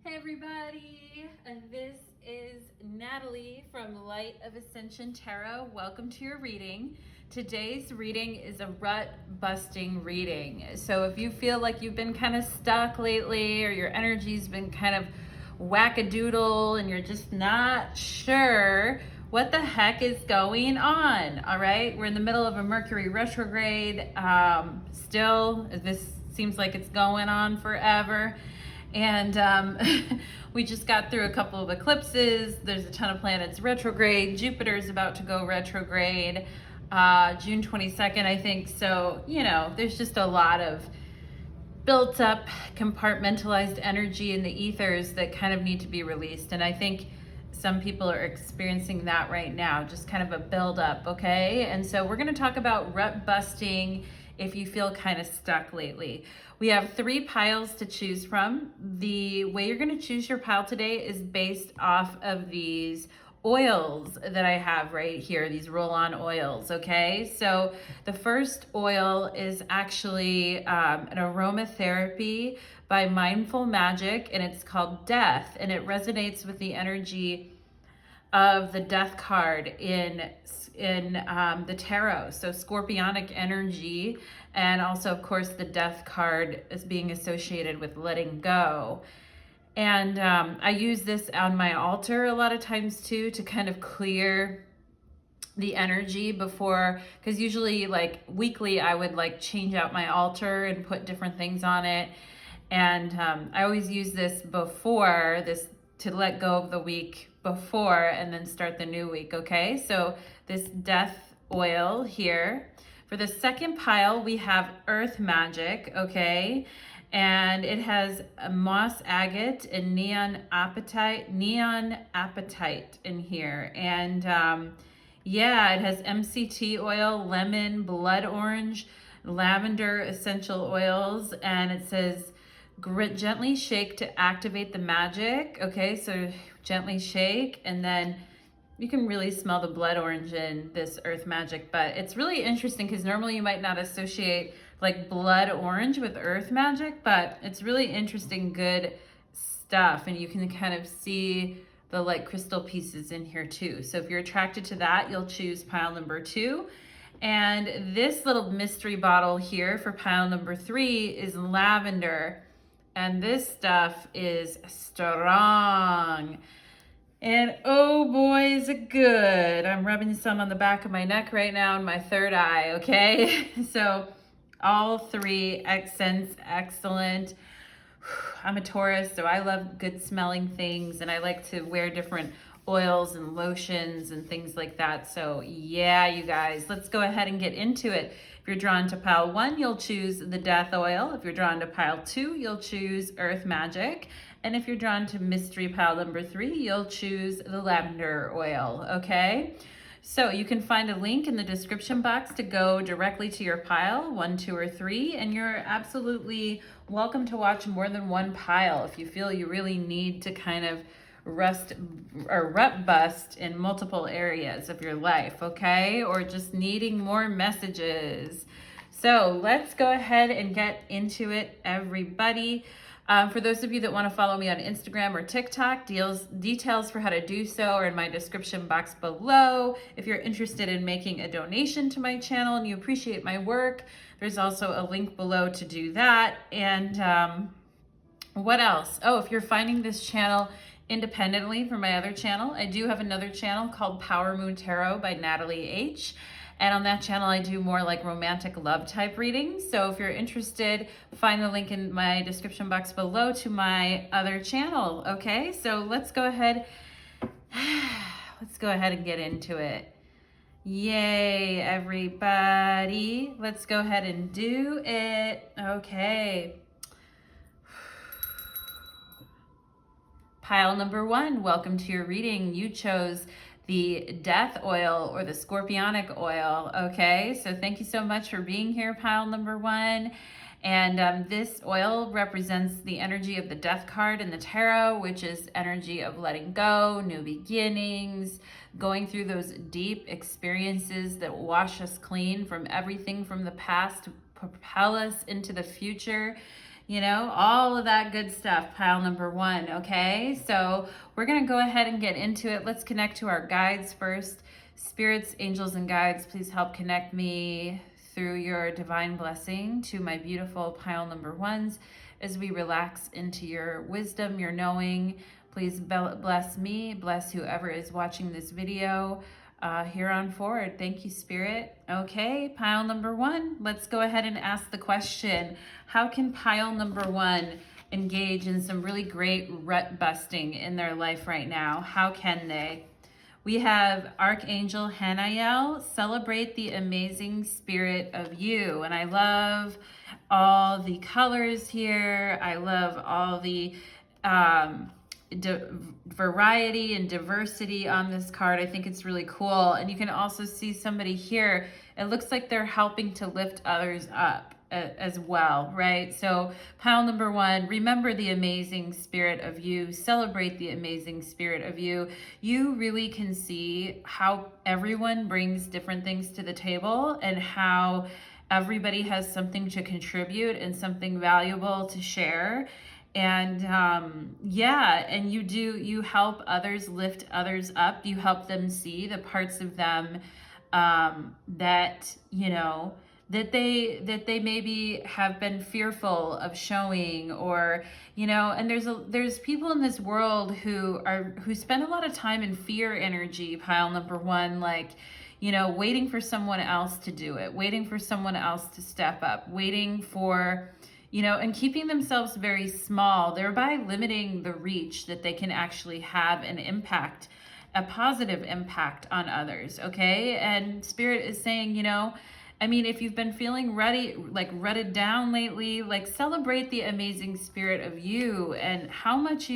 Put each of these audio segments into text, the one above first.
Hey everybody, and this is Natalie from Light of Ascension Tarot. Welcome to your reading. Today's reading is a rut busting reading. So if you feel like you've been kind of stuck lately or your energy's been kind of wackadoodle and you're just not sure what the heck is going on, all right? We're in the middle of a Mercury retrograde. Still, this seems like it's going on forever. And we just got through a couple of eclipses. There's a ton of planets retrograde. Jupiter's about to go retrograde June 22nd, I think. So, you know, there's just a lot of built up, compartmentalized energy in the ethers that kind of need to be released. And I think some people are experiencing that right now, just kind of a buildup, okay? And so we're going to talk about rut busting if you feel kind of stuck lately. We have 3 piles to choose from. The way you're going to choose your pile today is based off of these oils that I have right here, these roll-on oils, okay? So the first oil is actually an aromatherapy by Mindful Magic, and it's called Death, and it resonates with the energy of the Death card in the tarot. So scorpionic energy, and also of course the Death card is being associated with letting go. And I use this on my altar a lot of times too, to kind of clear the energy before, because usually like weekly I would like change out my altar and put different things on it. And I always use this before this to let go of the week before and then start the new week, okay? So this Death oil here. For the second pile, we have Earth Magic, okay? And it has a moss agate and neon apatite in here. And yeah, it has MCT oil, lemon, blood orange, lavender essential oils, and it says gently shake to activate the magic. Okay, so gently shake, and then you can really smell the blood orange in this Earth Magic. But it's really interesting because normally you might not associate like blood orange with Earth Magic, but it's really interesting, good stuff. And you can kind of see the like crystal pieces in here too. So if you're attracted to that, you'll choose pile number 2. And this little mystery bottle here for pile number 3 is lavender. And this stuff is strong. And oh boy, is it good. I'm rubbing some on the back of my neck right now and my third eye, okay? So all 3 accents, excellent. I'm a Taurus, so I love good smelling things, and I like to wear different oils and lotions and things like that. So yeah, you guys, let's go ahead and get into it. If you're drawn to pile 1, you'll choose the Death oil. If you're drawn to pile 2, you'll choose Earth Magic. And if you're drawn to mystery pile number 3, you'll choose the lavender oil, okay? So you can find a link in the description box to go directly to your pile, 1, 2, or 3, and you're absolutely welcome to watch more than one pile if you feel you really need to kind of rut bust in multiple areas of your life, okay? Or just needing more messages. So let's go ahead and get into it, everybody. For those of you that want to follow me on Instagram or TikTok, details for how to do so are in my description box below. If you're interested in making a donation to my channel and you appreciate my work, there's also a link below to do that. And what else? Oh, if you're finding this channel independently from my other channel, I do have another channel called powermoontarot by Natalie H. And on that channel, I do more like romantic love type readings. So if you're interested, find the link in my description box below to my other channel. Okay, so let's go ahead. Let's go ahead and get into it. Yay, everybody. Let's go ahead and do it. Okay. Pile number 1, welcome to your reading. You chose the Death oil or the Scorpionic oil, okay? So thank you so much for being here, pile number 1. And this oil represents the energy of the Death card in the tarot, which is energy of letting go, new beginnings, going through those deep experiences that wash us clean from everything from the past to propel us into the future. you know, all of that good stuff, pile number one, okay? So we're gonna go ahead and get into it. Let's connect to our guides first. Spirits, angels, and guides, please help connect me through your divine blessing to my beautiful pile number ones as we relax into your wisdom, your knowing. Please bless me, bless whoever is watching this video here on forward. Thank you, Spirit. Okay, pile number one, let's go ahead and ask the question. How can pile number one engage in some really great rut busting in their life right now? How can they? We have Archangel Hanael, celebrate the amazing spirit of you. And I love all the colors here. I love all the variety and diversity on this card. I think it's really cool. And you can also see somebody here. It looks like they're helping to lift others up as well, right? So pile number one, remember the amazing spirit of you, celebrate the amazing spirit of you. You really can see how everyone brings different things to the table and how everybody has something to contribute and something valuable to share. And yeah, and you help others, lift others up. You help them see the parts of them that, you know, that they maybe have been fearful of showing, or, you know, and there's people in this world who spend a lot of time in fear energy, pile number one, like, you know, waiting for someone else to do it, waiting for someone else to step up, waiting for, you know, and keeping themselves very small, thereby limiting the reach that they can actually have an impact, a positive impact on others, okay? And Spirit is saying, you know, I mean, if you've been feeling rutted down lately, like, celebrate the amazing spirit of you and how much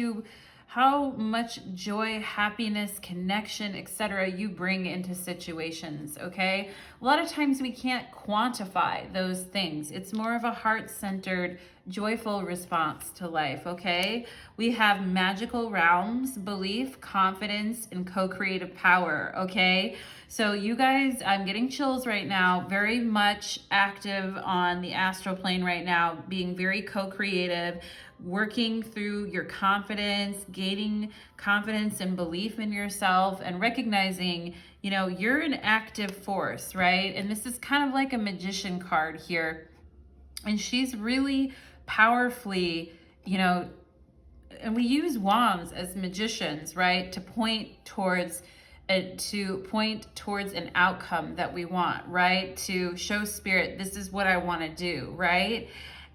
joy, happiness, connection, etc. you bring into situations, okay? A lot of times we can't quantify those things. It's more of a heart-centered, joyful response to life, okay? We have magical realms, belief, confidence, and co-creative power, okay? So you guys, I'm getting chills right now, very much active on the astral plane right now, being very co-creative, working through your confidence, gaining confidence and belief in yourself, and recognizing, you know, you're an active force, right? And this is kind of like a magician card here. And she's really powerfully, you know, and we use wands as magicians, right? To point towards an outcome that we want, right? To show Spirit, this is what I want to do, right?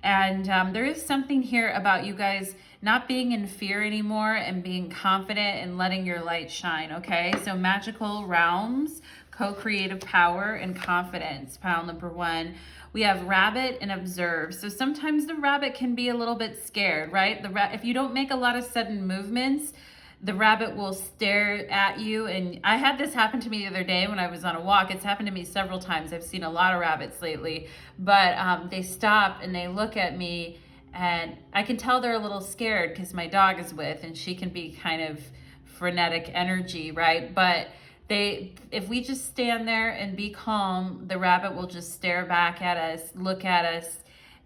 And there is something here about you guys not being in fear anymore and being confident and letting your light shine, okay? So magical realms, co-creative power, and confidence, pile number one. We have rabbit and observe. So sometimes the rabbit can be a little bit scared, right? If you don't make a lot of sudden movements, the rabbit will stare at you. And I had this happen to me the other day when I was on a walk. It's happened to me several times. I've seen a lot of rabbits lately, but they stop and they look at me, and I can tell they're a little scared because my dog is with, and she can be kind of frenetic energy, right? But if we just stand there and be calm, the rabbit will just stare back at us, look at us,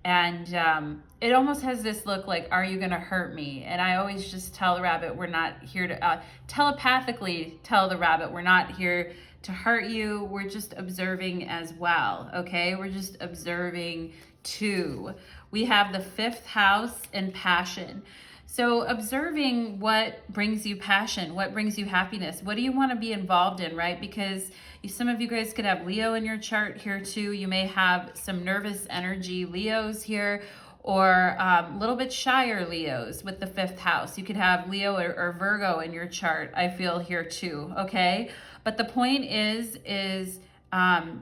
and it almost has this look like, are you gonna hurt me? And I always just tell the rabbit, we're not here to, telepathically tell the rabbit, we're not here to hurt you, we're just observing as well, okay? We're just observing too. We have the fifth house and passion. So observing what brings you passion, what brings you happiness, what do you want to be involved in, right? Because some of you guys could have Leo in your chart here too. You may have some nervous energy Leos here, or a little bit shyer Leos with the fifth house. You could have Leo or Virgo in your chart, I feel, here too, okay? But the point is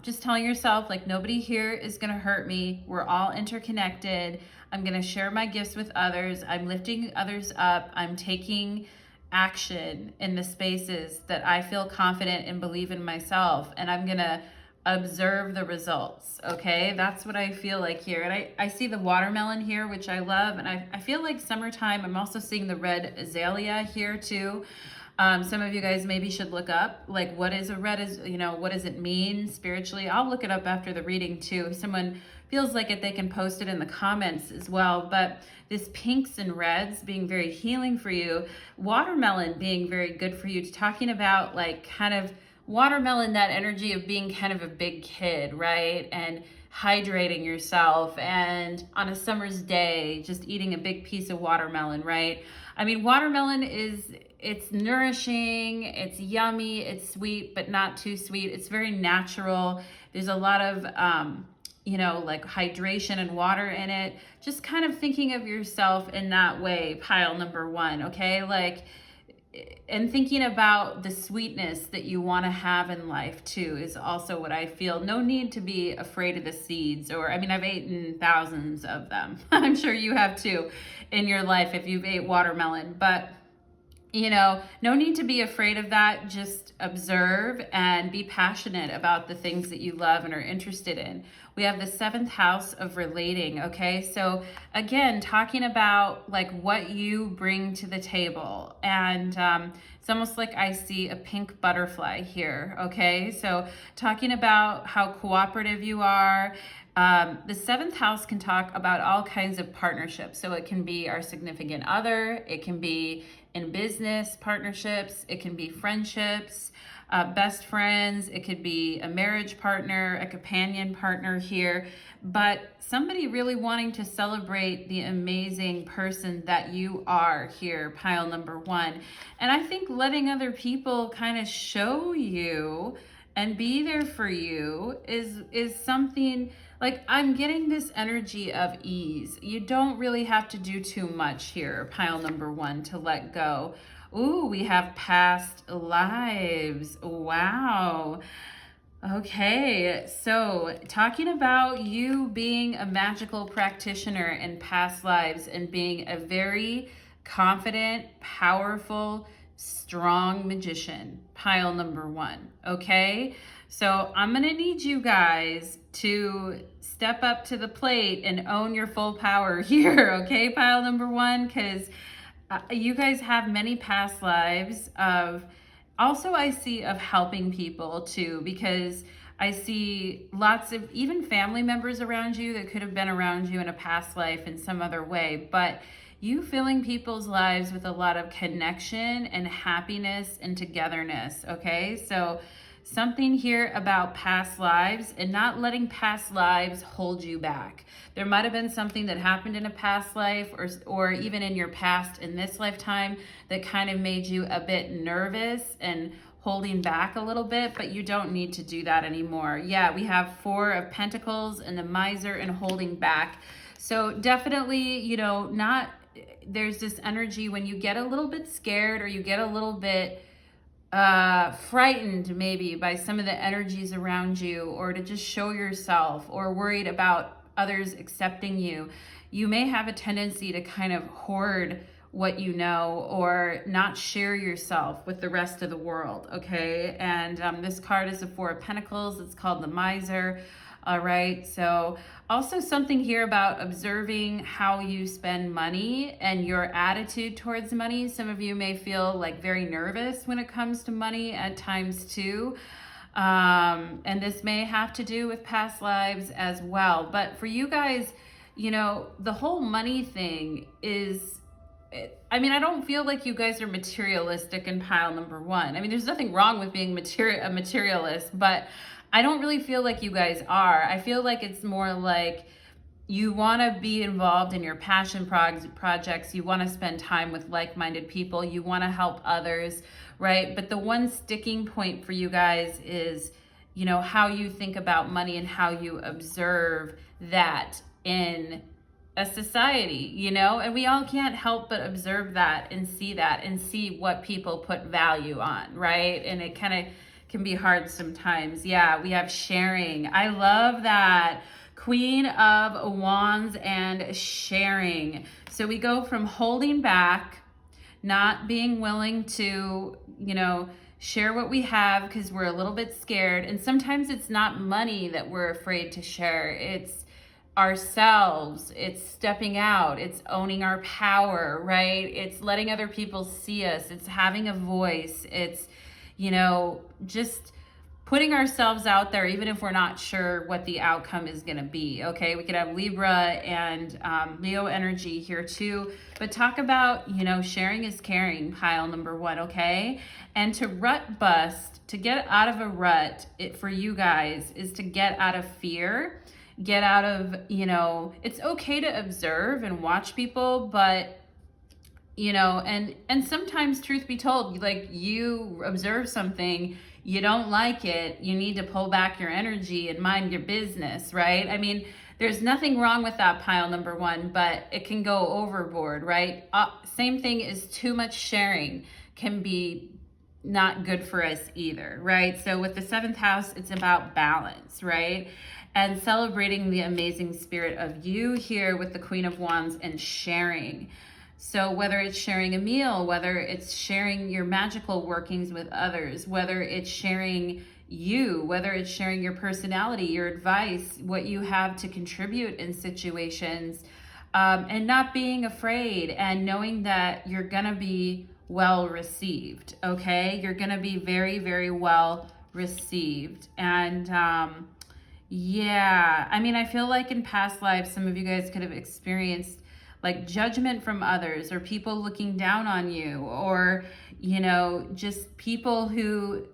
just telling yourself, like, nobody here is going to hurt me. We're all interconnected. I'm going to share my gifts with others. I'm lifting others up. I'm taking action in the spaces that I feel confident and believe in myself. And I'm going to observe the results. Okay. That's what I feel like here. And I see the watermelon here, which I love. And I feel like summertime. I'm also seeing the red azalea here too. Some of you guys maybe should look up, like, what is a red, what does it mean spiritually? I'll look it up after the reading too. Someone feels like it, they can post it in the comments as well. But this pinks and reds being very healing for you, watermelon being very good for you, talking about like kind of watermelon, that energy of being kind of a big kid, right? And hydrating yourself, and on a summer's day, just eating a big piece of watermelon, right? I mean, watermelon it's nourishing, it's yummy, it's sweet, but not too sweet. It's very natural. There's a lot of, like hydration and water in it. Just kind of thinking of yourself in that way, pile number one, okay? Like, and thinking about the sweetness that you want to have in life too is also what I feel. No need to be afraid of the seeds, or, I mean, I've eaten thousands of them. I'm sure you have too in your life if you've ate watermelon, but no need to be afraid of that. Just observe and be passionate about the things that you love and are interested in. We have the 7th house of relating, okay? So again, talking about like what you bring to the table. And it's almost like I see a pink butterfly here, okay? So talking about how cooperative you are. The 7th house can talk about all kinds of partnerships. So it can be our significant other, it can be in business partnerships, it can be friendships, best friends, it could be a marriage partner, a companion partner here, but somebody really wanting to celebrate the amazing person that you are here, pile number one. And I think letting other people kind of show you and be there for you is something. Like, I'm getting this energy of ease. You don't really have to do too much here, pile number one, to let go. Ooh, we have past lives. Wow. Okay, so talking about you being a magical practitioner in past lives and being a very confident, powerful, strong magician, pile number one, okay? So I'm gonna need you guys to step up to the plate and own your full power here, okay, pile number one, because you guys have many past lives of, also I see of helping people too, because I see lots of even family members around you that could have been around you in a past life in some other way, but you filling people's lives with a lot of connection and happiness and togetherness, okay? So something here about past lives and not letting past lives hold you back. There might have been something that happened in a past life or even in your past in this lifetime that kind of made you a bit nervous and holding back a little bit, but you don't need to do that anymore. Yeah, we have 4 of Pentacles and the Miser and holding back. So definitely, there's this energy when you get a little bit scared or you get a little bit frightened maybe by some of the energies around you, or to just show yourself, or worried about others accepting you, you may have a tendency to kind of hoard what you know or not share yourself with the rest of the world, okay? And this card is the 4 of Pentacles. It's called the Miser. All right, so also something here about observing how you spend money and your attitude towards money. Some of you may feel like very nervous when it comes to money at times too. And this may have to do with past lives as well. But for you guys, the whole money thing is, I don't feel like you guys are materialistic in pile number one. I mean, there's nothing wrong with being a materialist, but I don't really feel like you guys are. I feel like it's more like you want to be involved in your passion projects. You want to spend time with like-minded people. You want to help others, right? But the one sticking point for you guys is, how you think about money and how you observe that in a society, and we all can't help but observe that and see what people put value on, right? And it kind of can be hard sometimes. Yeah, we have sharing. I love that. Queen of Wands and sharing. So we go from holding back, not being willing to, share what we have because we're a little bit scared. And sometimes it's not money that we're afraid to share. It's ourselves. It's stepping out. It's owning our power, right? It's letting other people see us. It's having a voice. It's, just putting ourselves out there, even if we're not sure what the outcome is going to be. Okay, we could have Libra and Leo energy here too, but talk about, you know, sharing is caring, pile number 1. Okay, and to rut bust, to get out of a rut, it for you guys is to get out of fear, get out of, you know, it's okay to observe and watch people, but you know, and sometimes, truth be told, like, you observe something, you don't like it, you need to pull back your energy and mind your business, right? I mean, there's nothing wrong with that, pile number 1, but it can go overboard, right? Same thing is too much sharing can be not good for us either, right? So with the 7th house, it's about balance, right? And celebrating the amazing spirit of you here with the Queen of Wands and sharing. So whether it's sharing a meal, whether it's sharing your magical workings with others, whether it's sharing you, whether it's sharing your personality, your advice, what you have to contribute in situations, and not being afraid and knowing that you're gonna be well received, okay? You're gonna be very, very well received. And yeah, I mean, I feel like in past lives, some of you guys could have experienced like judgment from others, or people looking down on you, or, you know, just people who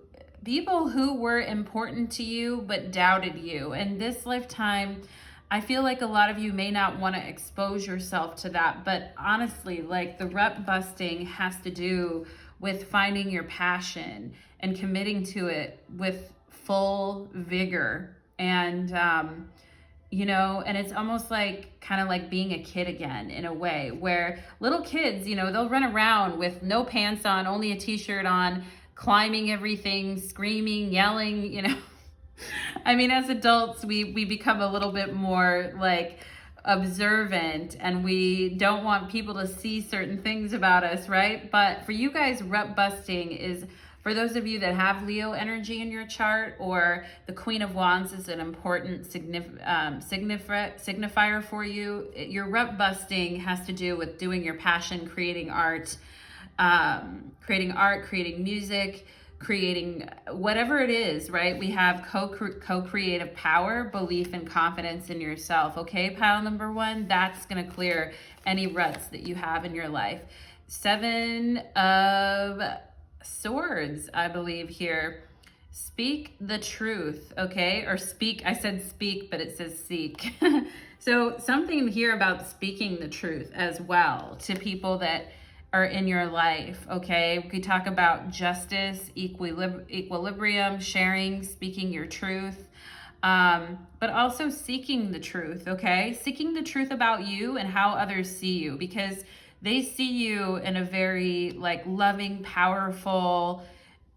were important to you but doubted you. And this lifetime, I feel like a lot of you may not want to expose yourself to that, but honestly, like, the rut busting has to do with finding your passion and committing to it with full vigor. And you know, and it's almost like kind of like being a kid again, in a way, where little kids, you know, they'll run around with no pants on, only a t-shirt on, climbing everything, screaming, yelling, you know. I mean, as adults, we become a little bit more like observant, and we don't want people to see certain things about us, right? But for you guys, rut busting is, for those of you that have Leo energy in your chart, or the Queen of Wands is an important signifier for you, your rut busting has to do with doing your passion, creating art, creating music, creating whatever it is, right? We have co-creative power, belief, and confidence in yourself. Okay, pile number 1, that's going to clear any ruts that you have in your life. 7 of Swords, I believe here. Speak the truth, okay? Or speak, I said speak, but it says seek. So something here about speaking the truth as well to people that are in your life, okay? We could talk about justice, equilibrium, sharing, speaking your truth, but also seeking the truth, okay? Seeking the truth about you and how others see you, because they see you in a very like loving, powerful,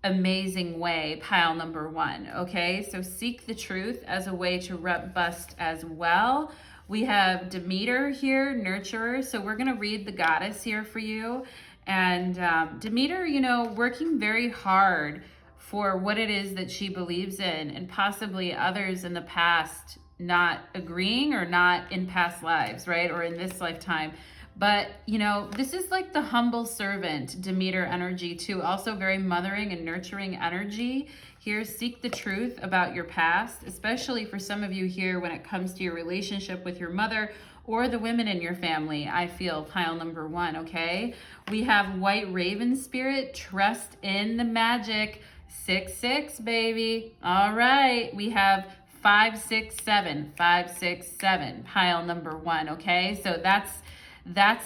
amazing way, pile number 1, okay? So seek the truth as a way to rut bust as well. We have Demeter here, nurturer. So we're going to read the goddess here for you. And Demeter, you know, working very hard for what it is that she believes in, and possibly others in the past not agreeing, or not in past lives, right? Or in this lifetime. But, you know, this is like the humble servant, Demeter energy too. Also very mothering and nurturing energy. Here, seek the truth about your past, especially for some of you here when it comes to your relationship with your mother or the women in your family, I feel, pile number 1, okay? We have White Raven Spirit, trust in the magic, 6-6, baby. All right, we have 5-6-7, 5-6-7, pile number 1, okay? So that's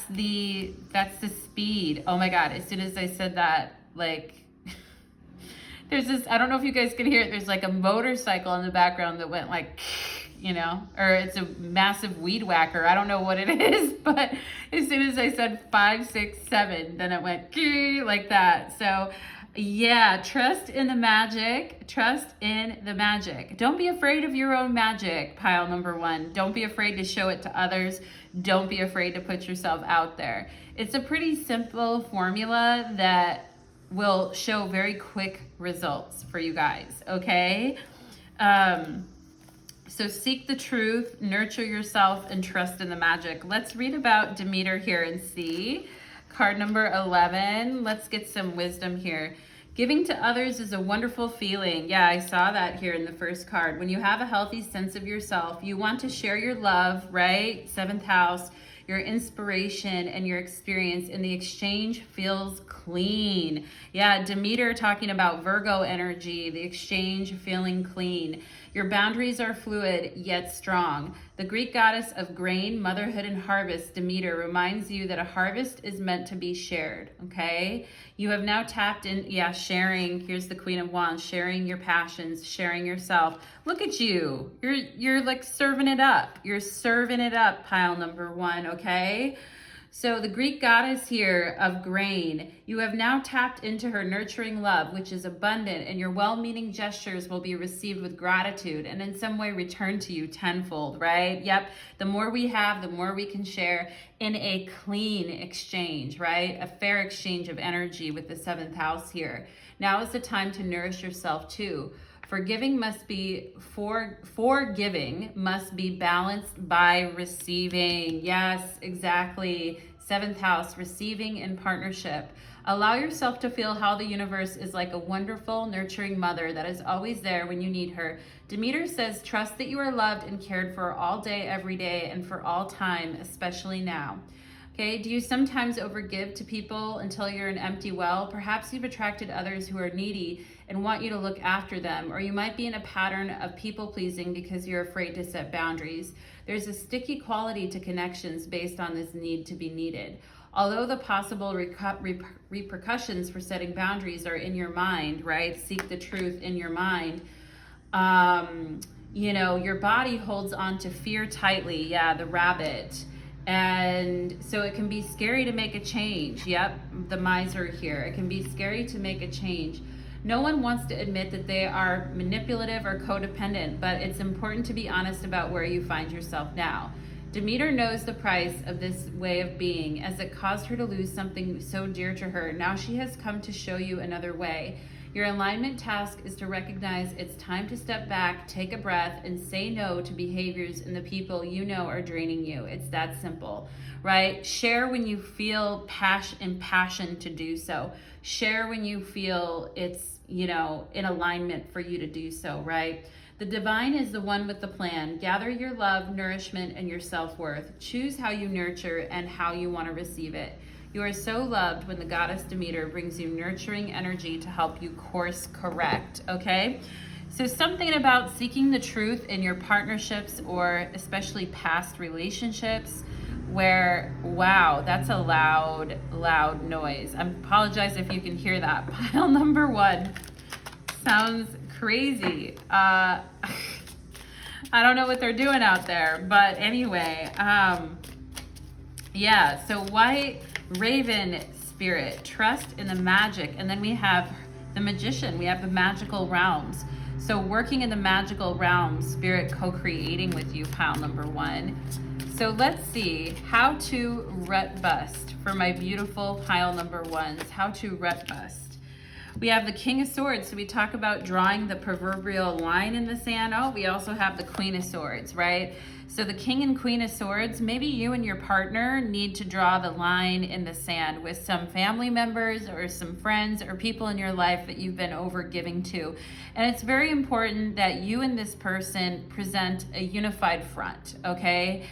the speed. Oh my God, as soon as I said that, like, there's this, I don't know if you guys can hear it, there's like a motorcycle in the background that went like, you know, or it's a massive weed whacker. I don't know what it is, but as soon as I said 5, 6, 7, then it went like that. So yeah, trust in the magic. Trust in the magic. Don't be afraid of your own magic, pile number 1. Don't be afraid to show it to others. Don't be afraid to put yourself out there. It's a pretty simple formula that will show very quick results for you guys, okay? So seek the truth, nurture yourself, and trust in the magic. Let's read about Demeter here and see. Card number 11. Let's get some wisdom here. Giving to others is a wonderful feeling. Yeah, I saw that here in the first card. When you have a healthy sense of yourself, you want to share your love, right? Seventh house, your inspiration and your experience, and the exchange feels clean. Yeah, Demeter talking about Virgo energy, the exchange feeling clean. Your boundaries are fluid yet strong. The Greek goddess of grain, motherhood, and harvest, Demeter, reminds you that a harvest is meant to be shared, okay? You have now tapped in, sharing. Here's the Queen of Wands, sharing your passions, sharing yourself. Look at you. You're like serving it up. You're serving it up, pile number one, okay? So the Greek goddess here of grain, you have now tapped into her nurturing love, which is abundant, and your well-meaning gestures will be received with gratitude and in some way returned to you tenfold, right? Yep, the more we have, the more we can share in a clean exchange, right? A fair exchange of energy with the seventh house here. Now is the time to nourish yourself too. Forgiving must be balanced by receiving. Yes, exactly. Seventh house, receiving in partnership. Allow yourself to feel how the universe is like a wonderful, nurturing mother that is always there when you need her. Demeter says, trust that you are loved and cared for all day, every day, and for all time, especially now. Okay, do you sometimes overgive to people until you're an empty well? Perhaps you've attracted others who are needy and want you to look after them, or you might be in a pattern of people-pleasing because you're afraid to set boundaries. There's a sticky quality to connections based on this need to be needed. Although the possible repercussions for setting boundaries are in your mind, right? Seek the truth in your mind. Your body holds on to fear tightly. Yeah, the rabbit. And so it can be scary to make a change. Yep, the miser here. It can be scary to make a change. No one wants to admit that they are manipulative or codependent, but it's important to be honest about where you find yourself now. Demeter knows the price of this way of being, as it caused her to lose something so dear to her. Now she has come to show you another way. Your alignment task is to recognize it's time to step back, take a breath, and say no to behaviors and the people you know are draining you. It's that simple, right? Share when you feel passion to do so. Share when you feel it's, in alignment for you to do so, right? The divine is the one with the plan. Gather your love, nourishment, and your self-worth. Choose how you nurture and how you want to receive it. You are so loved when the goddess Demeter brings you nurturing energy to help you course correct, okay? So something about seeking the truth in your partnerships, or especially past relationships, where, wow, that's a loud noise. I apologize if you can hear that. Pile number one sounds crazy. I don't know what they're doing out there, but anyway, so White Raven Spirit, trust in the magic. And then we have the Magician, we have the magical realms. So working in the magical realms, Spirit co-creating with you, pile number one. So let's see how to rut bust for my beautiful pile number ones, how to rut bust. We have the King of Swords, so we talk about drawing the proverbial line in the sand. Oh, we also have the Queen of Swords, right? So the King and Queen of Swords, maybe you and your partner need to draw the line in the sand with some family members or some friends or people in your life that you've been over giving to. And it's very important that you and this person present a unified front, okay?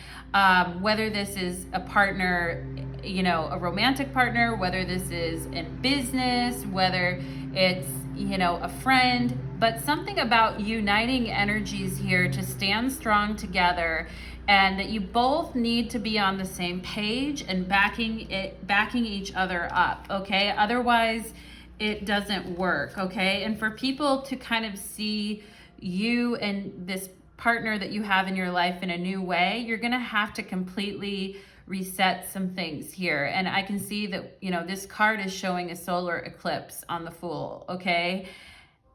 Whether this is a partner, a romantic partner, whether this is in business, whether it's, a friend, but something about uniting energies here to stand strong together, and that you both need to be on the same page and backing each other up, okay? Otherwise, it doesn't work, okay? And for people to kind of see you and this partner that you have in your life in a new way, you're gonna have to completely reset some things here. And I can see that, this card is showing a solar eclipse on the Fool, okay?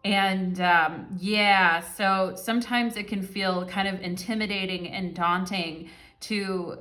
And so sometimes it can feel kind of intimidating and daunting to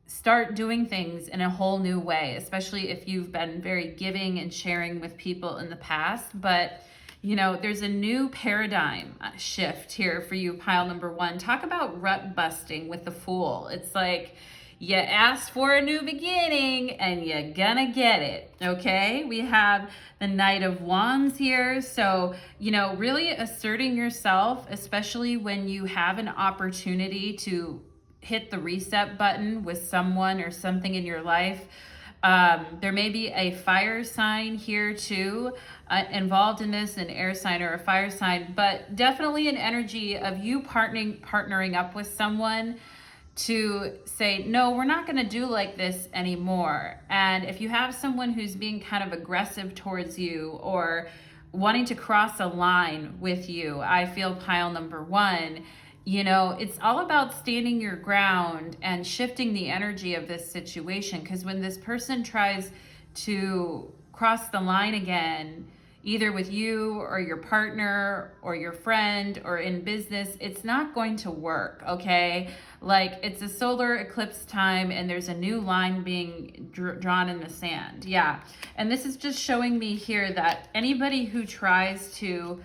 start doing things in a whole new way, especially if you've been very giving and sharing with people in the past. But there's a new paradigm shift here for you, pile number one. Talk about rut busting with the Fool. It's like, You asked for a new beginning and you're gonna get it, okay? We have the Knight of Wands here. So, really asserting yourself, especially when you have an opportunity to hit the reset button with someone or something in your life. There may be a fire sign here too, involved in this, an air sign or a fire sign, but definitely an energy of you partnering up with someone to say, no, we're not going to do like this anymore. And if you have someone who's being kind of aggressive towards you or wanting to cross a line with you, I feel pile number one, it's all about standing your ground and shifting the energy of this situation. Because when this person tries to cross the line again, either with you or your partner or your friend or in business, it's not going to work, okay? Like, it's a solar eclipse time and there's a new line being drawn in the sand. Yeah. And this is just showing me here that anybody who tries to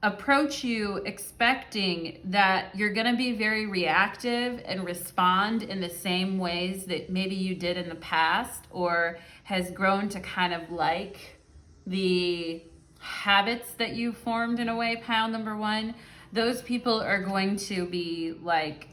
approach you expecting that you're going to be very reactive and respond in the same ways that maybe you did in the past, or has grown to kind of like the habits that you formed in a way, pile number one, those people are going to be like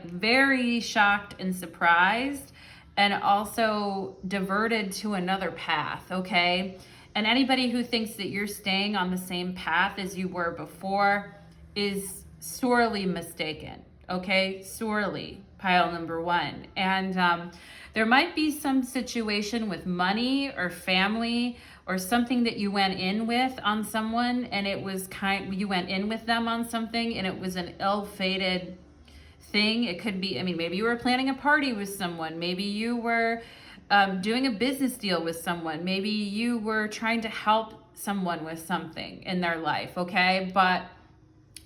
very shocked and surprised and also diverted to another path, okay? And anybody who thinks that you're staying on the same path as you were before is sorely mistaken, okay? Sorely, pile number one. And there might be some situation with money or family or something that you went in with on someone, and it was you went in with them on something and it was an ill-fated thing. It could be, maybe you were planning a party with someone. Maybe you were doing a business deal with someone. Maybe you were trying to help someone with something in their life, okay? But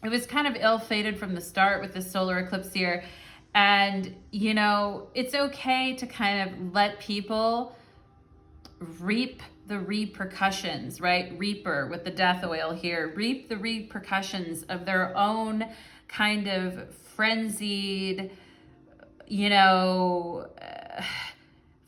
it was kind of ill-fated from the start with the solar eclipse here. And, it's okay to kind of let people reap the repercussions, right? Reaper with the death oil here. Reap the repercussions of their own kind of frenzied,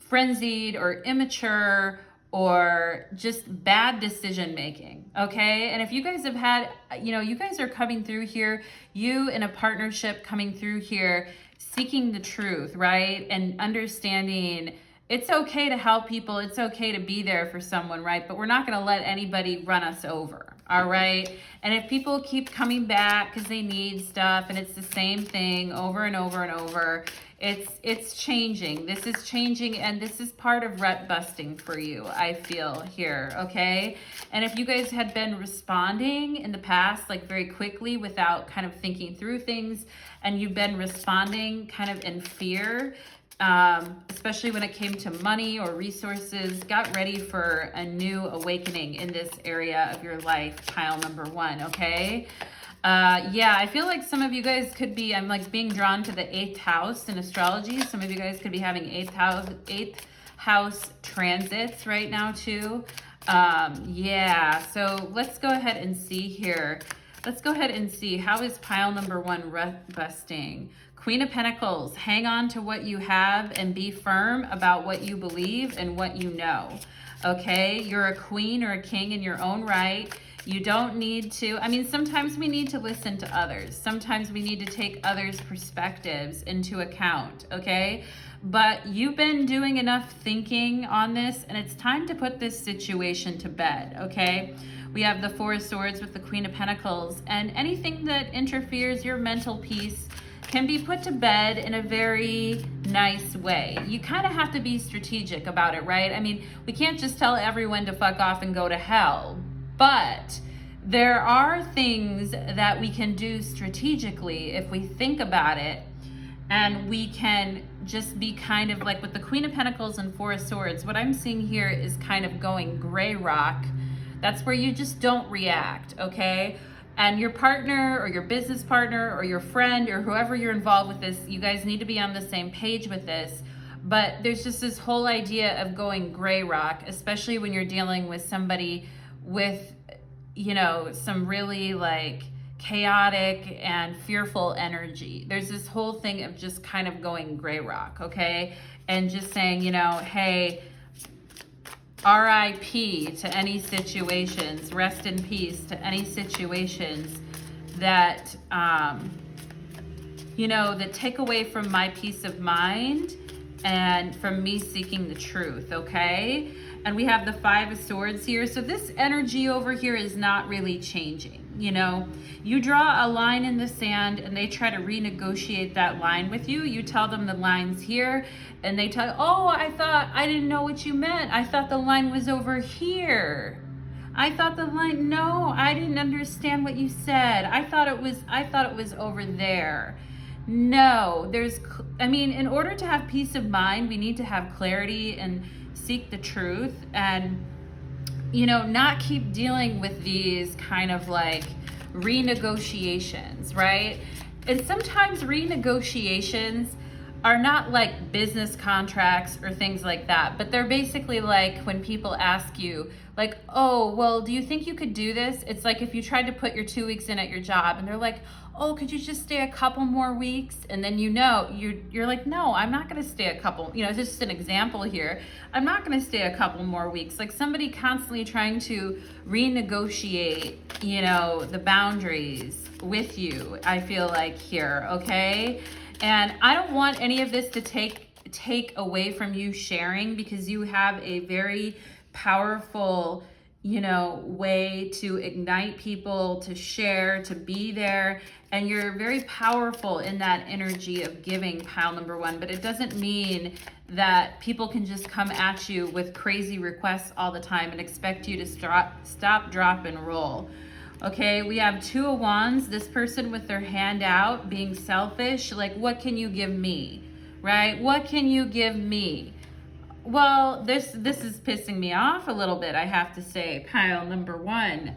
frenzied or immature or just bad decision making, okay? And if you guys have had, you guys are coming through here, you in a partnership coming through here, seeking the truth, right? And understanding it's okay to help people, it's okay to be there for someone, right? But we're not gonna let anybody run us over, all right? And if people keep coming back because they need stuff and it's the same thing over and over and over, it's changing. This is changing, and this is part of rut busting for you, I feel here, okay? And if you guys had been responding in the past, like very quickly without kind of thinking through things, and you've been responding kind of in fear, especially when it came to money or resources, got ready for a new awakening in this area of your life, pile number one, okay? Yeah, I feel like some of you guys could be, I'm like being drawn to the 8th house in astrology. Some of you guys could be having 8th house transits right now too. Yeah, so let's go ahead and see here. Let's go ahead and see, how is pile number one rut busting? Queen of Pentacles, hang on to what you have and be firm about what you believe and what you know, okay? You're a queen or a king in your own right. You don't need to, sometimes we need to listen to others. Sometimes we need to take others' perspectives into account, okay? But you've been doing enough thinking on this, and it's time to put this situation to bed, okay? We have the Four of Swords with the Queen of Pentacles, and anything that interferes your mental peace can be put to bed in a very nice way. You kind of have to be strategic about it, right? We can't just tell everyone to fuck off and go to hell, but there are things that we can do strategically if we think about it, and we can just be kind of like with the Queen of Pentacles and Four of Swords. What I'm seeing here is kind of going gray rock. That's where you just don't react, okay? And your partner or your business partner or your friend or whoever you're involved with this, you guys need to be on the same page with this. But there's just this whole idea of going gray rock, especially when you're dealing with somebody with, some really like chaotic and fearful energy. There's this whole thing of just kind of going gray rock, okay? And just saying, you know, hey, RIP to any situations, rest in peace to any situations that, you know, that take away from my peace of mind and from me seeking the truth, okay? And we have the Five of Swords here. So this energy over here is not really changing, you know? You draw a line in the sand and they try to renegotiate that line with you. You tell them the line's here and they tell you, oh, I didn't know what you meant. I thought the line was over here. I thought the line, no, I didn't understand what you said. I thought it was over there. No, in order to have peace of mind, we need to have clarity and seek the truth and, you know, not keep dealing with these kind of like renegotiations, right? And sometimes renegotiations are not like business contracts or things like that, but they're basically like when people ask you like, oh, well, do you think you could do this? It's like if you tried to put your 2 weeks in at your job and they're like, oh, could you just stay a couple more weeks? And then you're like, no, I'm not gonna stay a couple, you know, it's just an example here. I'm not gonna stay a couple more weeks. Like somebody constantly trying to renegotiate, you know, the boundaries with you, I feel like here, okay? And I don't want any of this to take away from you sharing, because you have a very powerful, you know, way to ignite people, to share, to be there. And you're very powerful in that energy of giving, pile number one. But it doesn't mean that people can just come at you with crazy requests all the time and expect you to stop, drop, and roll. Okay, we have Two of Wands, this person with their hand out, being selfish. Like, what can you give me, right? What can you give me? Well, this is pissing me off a little bit, I have to say, pile number one.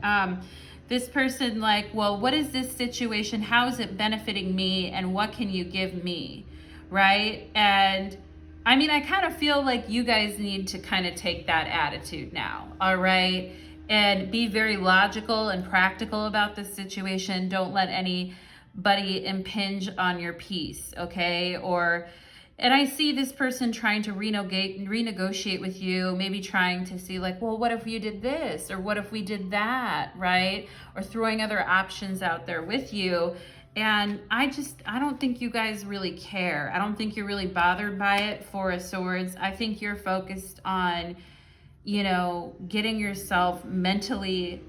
This person like, well, what is this situation? How is it benefiting me? And what can you give me, right? And I mean, I kind of feel like you guys need to kind of take that attitude now, all right? And be very logical and practical about this situation. Don't let anybody impinge on your peace, okay? And I see this person trying to renegotiate with you, maybe trying to see like, well, what if you did this? Or what if we did that, right? Or throwing other options out there with you. And I don't think you guys really care. I don't think you're really bothered by it, Four of Swords. I think you're focused on, you know, getting yourself mentally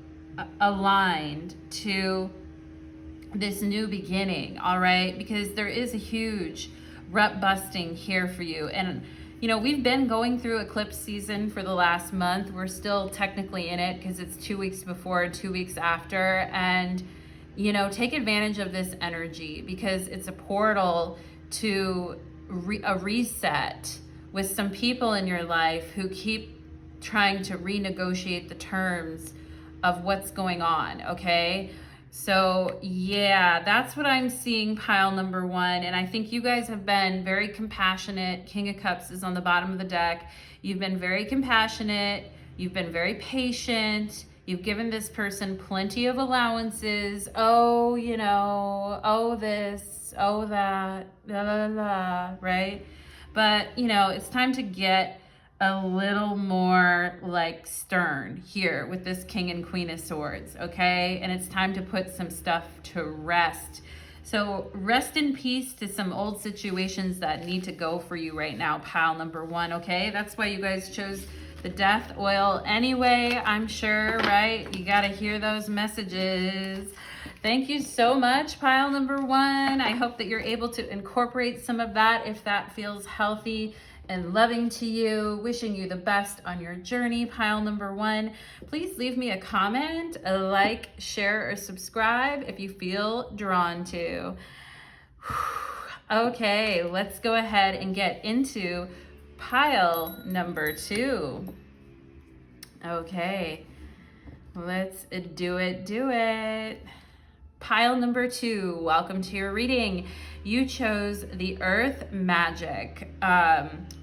aligned to this new beginning, all right? Because there is a huge rut busting here for you. And, you know, we've been going through eclipse season for the last month. We're still technically in it because it's 2 weeks before, 2 weeks after. And, you know, take advantage of this energy because it's a portal to a reset with some people in your life who keep trying to renegotiate the terms of what's going on, okay? So yeah, that's what I'm seeing, pile number one. And I think you guys have been very compassionate. King of Cups is on the bottom of the deck. You've been very compassionate. You've been very patient. You've given this person plenty of allowances. Oh, you know, oh this, oh that, la la la, right? But, you know, it's time to get a little more like stern here with this King and Queen of Swords, okay? And it's time to put some stuff to rest. So rest in peace to some old situations that need to go for you right now, pile number one, okay? That's why you guys chose the death oil anyway, I'm sure, right? You gotta hear those messages. Thank you so much, pile number one. I hope that you're able to incorporate some of that if that feels healthy and loving to you. Wishing you the best on your journey, pile number one. Please leave me a comment, a like, share, or subscribe if you feel drawn to. Okay, let's go ahead and get into pile number two. Okay, let's do it. Pile number two, welcome to your reading. You chose the Earth Magic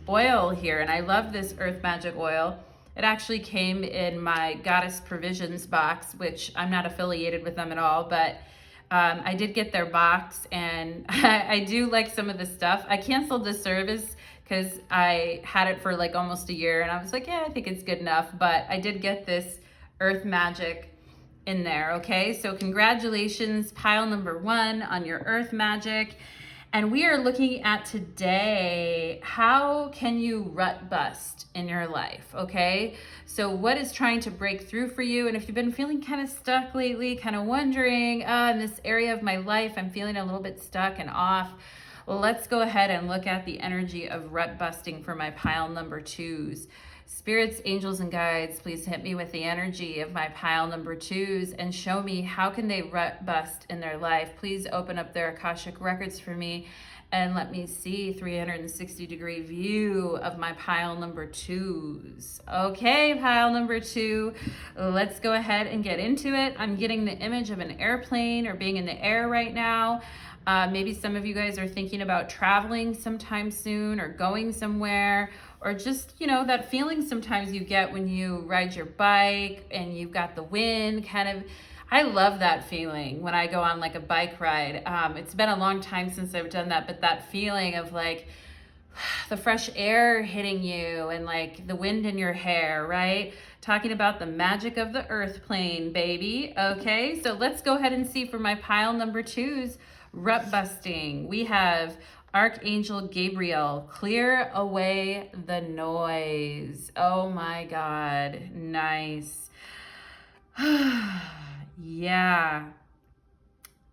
oil here, and I love this Earth Magic oil. It actually came in my Goddess Provisions box, which I'm not affiliated with them at all, but I did get their box, and I do like some of the stuff. I canceled the service because I had it for like almost a year, and I was like, yeah, I think it's good enough. But I did get this Earth Magic in there, okay? So congratulations, pile number 1 on your Earth Magic. And we are looking at today, how can you rut bust in your life, okay? So what is trying to break through for you? And if you've been feeling kind of stuck lately, kind of wondering, in this area of my life, I'm feeling a little bit stuck and off, well, let's go ahead and look at the energy of rut busting for my pile number 2s. Spirits, angels, and guides, please hit me with the energy of my pile number 2s and show me how can they rut bust in their life. Please open up their Akashic records for me and let me see 360-degree view of my pile number 2s. Okay, pile number 2, let's go ahead and get into it. I'm getting the image of an airplane or being in the air right now. Maybe some of you guys are thinking about traveling sometime soon or going somewhere, or just, you know, that feeling sometimes you get when you ride your bike and you've got the wind kind of. I love that feeling when I go on like a bike ride. It's been a long time since I've done that, but that feeling of like the fresh air hitting you and like the wind in your hair, right? Talking about the magic of the earth plane, baby. Okay, so let's go ahead and see for my pile number 2s, rut busting. We have Archangel Gabriel, clear away the noise. Oh my God, nice. Yeah,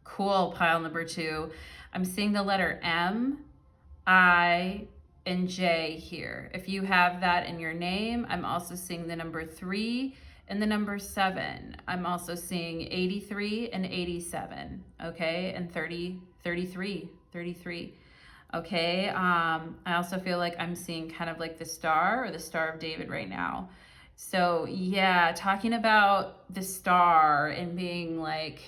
cool, pile number 2. I'm seeing the letter M, I, and J here. If you have that in your name, I'm also seeing the number 3 and the number 7. I'm also seeing 83 and 87, okay, and 33. Okay, I also feel like I'm seeing kind of like the star or the Star of David right now. So yeah, talking about the star and being like,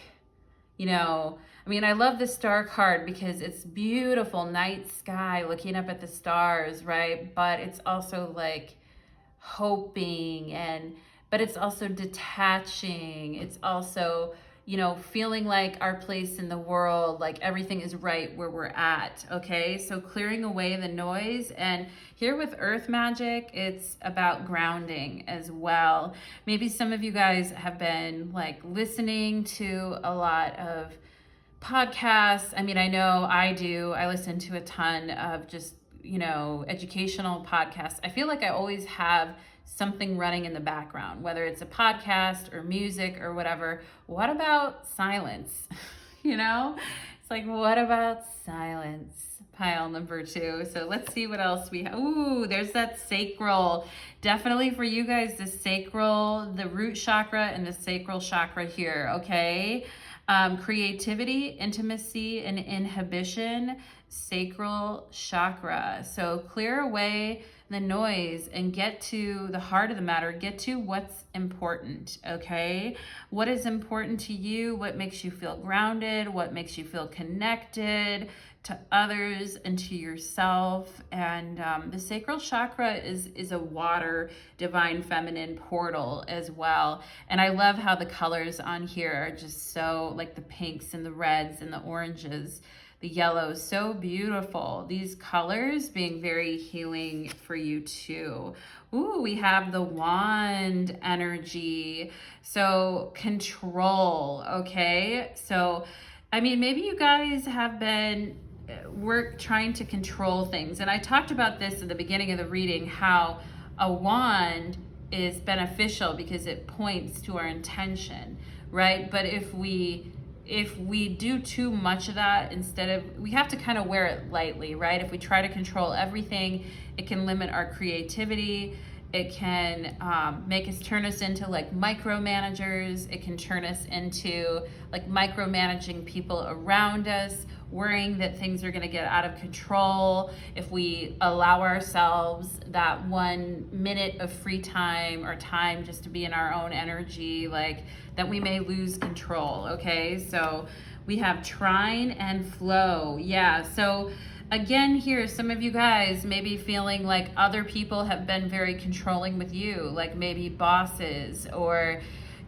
you know, I mean, I love the star card because it's beautiful night sky looking up at the stars, right? But it's also like hoping, but it's also detaching. It's also, you know, feeling like our place in the world, like everything is right where we're at, okay? So clearing away the noise. And here with Earth Magic, it's about grounding as well. Maybe some of you guys have been like listening to a lot of podcasts. I mean, I know I do. I listen to a ton of just, you know, educational podcasts. I feel like I always have something running in the background, whether it's a podcast or music or whatever. What about silence? You know, it's like, what about silence? Pile number 2. So let's see what else we have. Ooh, there's that sacral. Definitely for you guys, the sacral, the root chakra and the sacral chakra here, okay? Creativity, intimacy, and inhibition, sacral chakra. So clear away the noise and get to the heart of the matter. Get to what's important, okay? What is important to you? What makes you feel grounded? What makes you feel connected to others and to yourself? And the sacral chakra is a water, divine feminine portal as well. And I love how the colors on here are just so, like the pinks and the reds and the oranges, the yellows, so beautiful. These colors being very healing for you too. Ooh, we have the wand energy. So control, okay? So, I mean, maybe you guys have been trying to control things. And I talked about this at the beginning of the reading, how a wand is beneficial because it points to our intention, right? But if we do too much of that, we have to kind of wear it lightly, right? If we try to control everything, it can limit our creativity. It can turn us into like micromanagers. It can turn us into like micromanaging people around us, worrying that things are going to get out of control. If we allow ourselves that 1 minute of free time or time just to be in our own energy, like that we may lose control, okay? So we have trine and flow. Yeah, so again here, some of you guys may be feeling like other people have been very controlling with you, like maybe bosses or,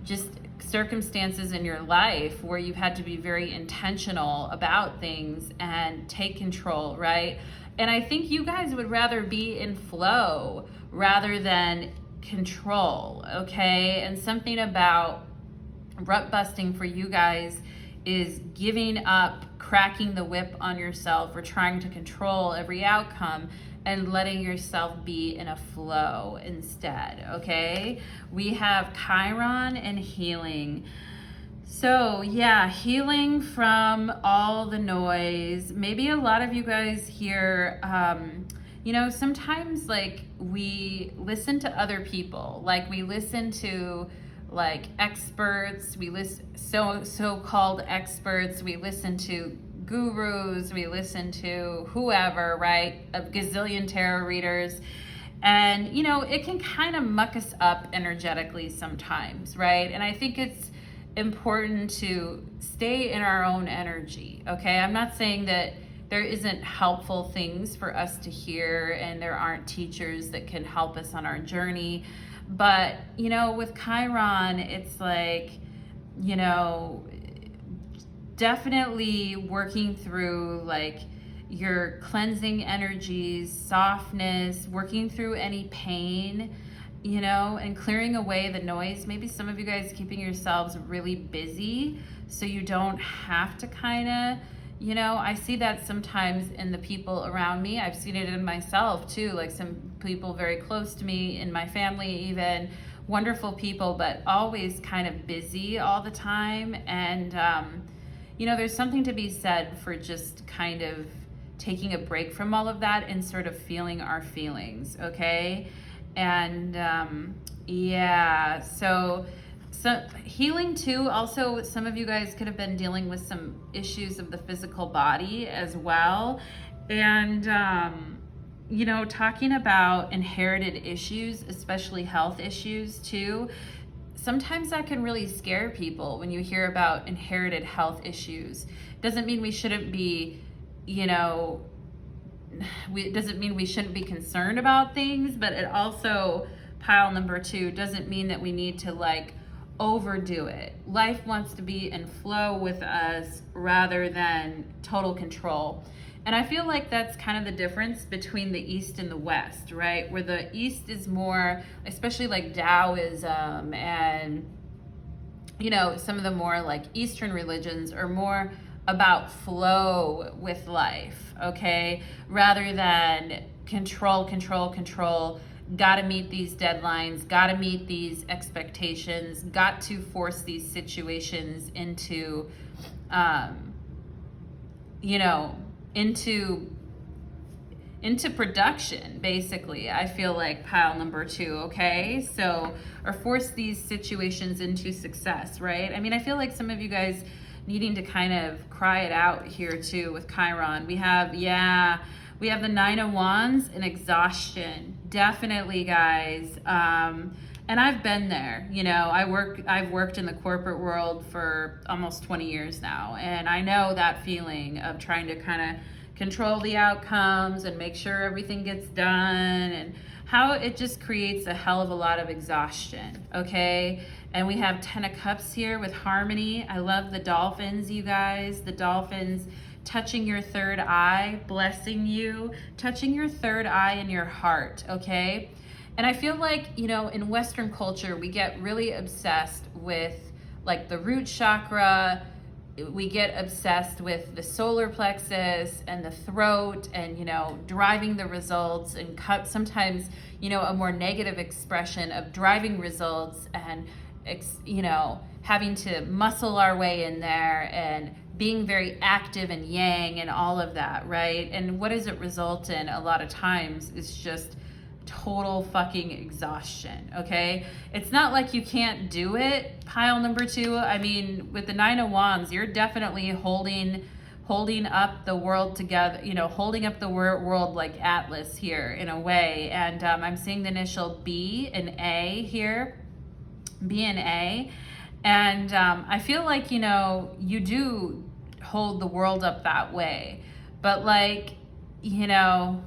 just circumstances in your life where you've had to be very intentional about things and take control, right? And I think you guys would rather be in flow rather than control, okay? And something about rut busting for you guys is giving up, cracking the whip on yourself, or trying to control every outcome and letting yourself be in a flow instead, okay? We have Chiron and healing. So yeah, healing from all the noise. Maybe a lot of you guys here, you know, sometimes like we listen to other people, like we listen to like experts, we listen so-called experts, we listen to gurus, we listen to whoever, right? A gazillion tarot readers. And, you know, it can kind of muck us up energetically sometimes, right? And I think it's important to stay in our own energy, okay? I'm not saying that there isn't helpful things for us to hear and there aren't teachers that can help us on our journey. But, you know, with Chiron, it's like, you know, definitely working through like your cleansing energies, softness, working through any pain, you know, and clearing away the noise. Maybe some of you guys keeping yourselves really busy so you don't have to kind of, you know, I see that sometimes in the people around me. I've seen it in myself too, like some people very close to me, in my family even, wonderful people, but always kind of busy all the time. And, you know, there's something to be said for just kind of taking a break from all of that and sort of feeling our feelings, okay? And yeah, so healing too. Also, some of you guys could have been dealing with some issues of the physical body as well. And, you know, talking about inherited issues, especially health issues too. Sometimes that can really scare people when you hear about inherited health issues. Doesn't mean we shouldn't be, you know, it doesn't mean we shouldn't be concerned about things, but it also, pile number 2, doesn't mean that we need to like overdo it. Life wants to be in flow with us rather than total control. And I feel like that's kind of the difference between the East and the West, right? Where the East is more, especially like Taoism and, you know, some of the more like Eastern religions are more about flow with life, okay? Rather than control, gotta meet these deadlines, gotta meet these expectations, got to force these situations into, you know, into production, basically. I feel like pile number 2, okay? So, or force these situations into success, right? I mean, I feel like some of you guys needing to kind of cry it out here too with Chiron. We have the 9 of Wands and exhaustion. Definitely, guys. And I've been there, you know, I've worked in the corporate world for almost 20 years now. And I know that feeling of trying to kind of control the outcomes and make sure everything gets done, and how it just creates a hell of a lot of exhaustion, okay? And we have 10 of Cups here with harmony. I love the dolphins, you guys. The dolphins touching your third eye, blessing you, touching your third eye in your heart, okay? And I feel like, you know, in Western culture, we get really obsessed with like the root chakra. We get obsessed with the solar plexus and the throat and, you know, driving the results, and sometimes, you know, a more negative expression of driving results and, you know, having to muscle our way in there and being very active and yang and all of that, right? And what does it result in a lot of times is just total fucking exhaustion, okay? It's not like you can't do it, pile number 2. I mean, with the 9 of Wands, you're definitely holding up the world together, you know, holding up the world like Atlas here in a way. And I'm seeing the initial B and A here, B and A. And I feel like, you know, you do hold the world up that way, but like, you know,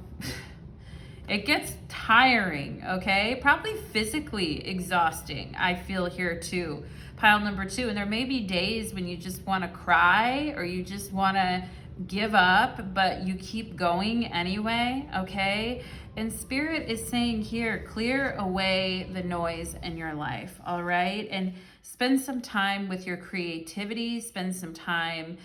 It gets tiring, okay? Probably physically exhausting, I feel here too. Pile number 2, and there may be days when you just want to cry or you just want to give up, but you keep going anyway, okay? And Spirit is saying here, clear away the noise in your life, all right? And spend some time with your creativity, spend some time,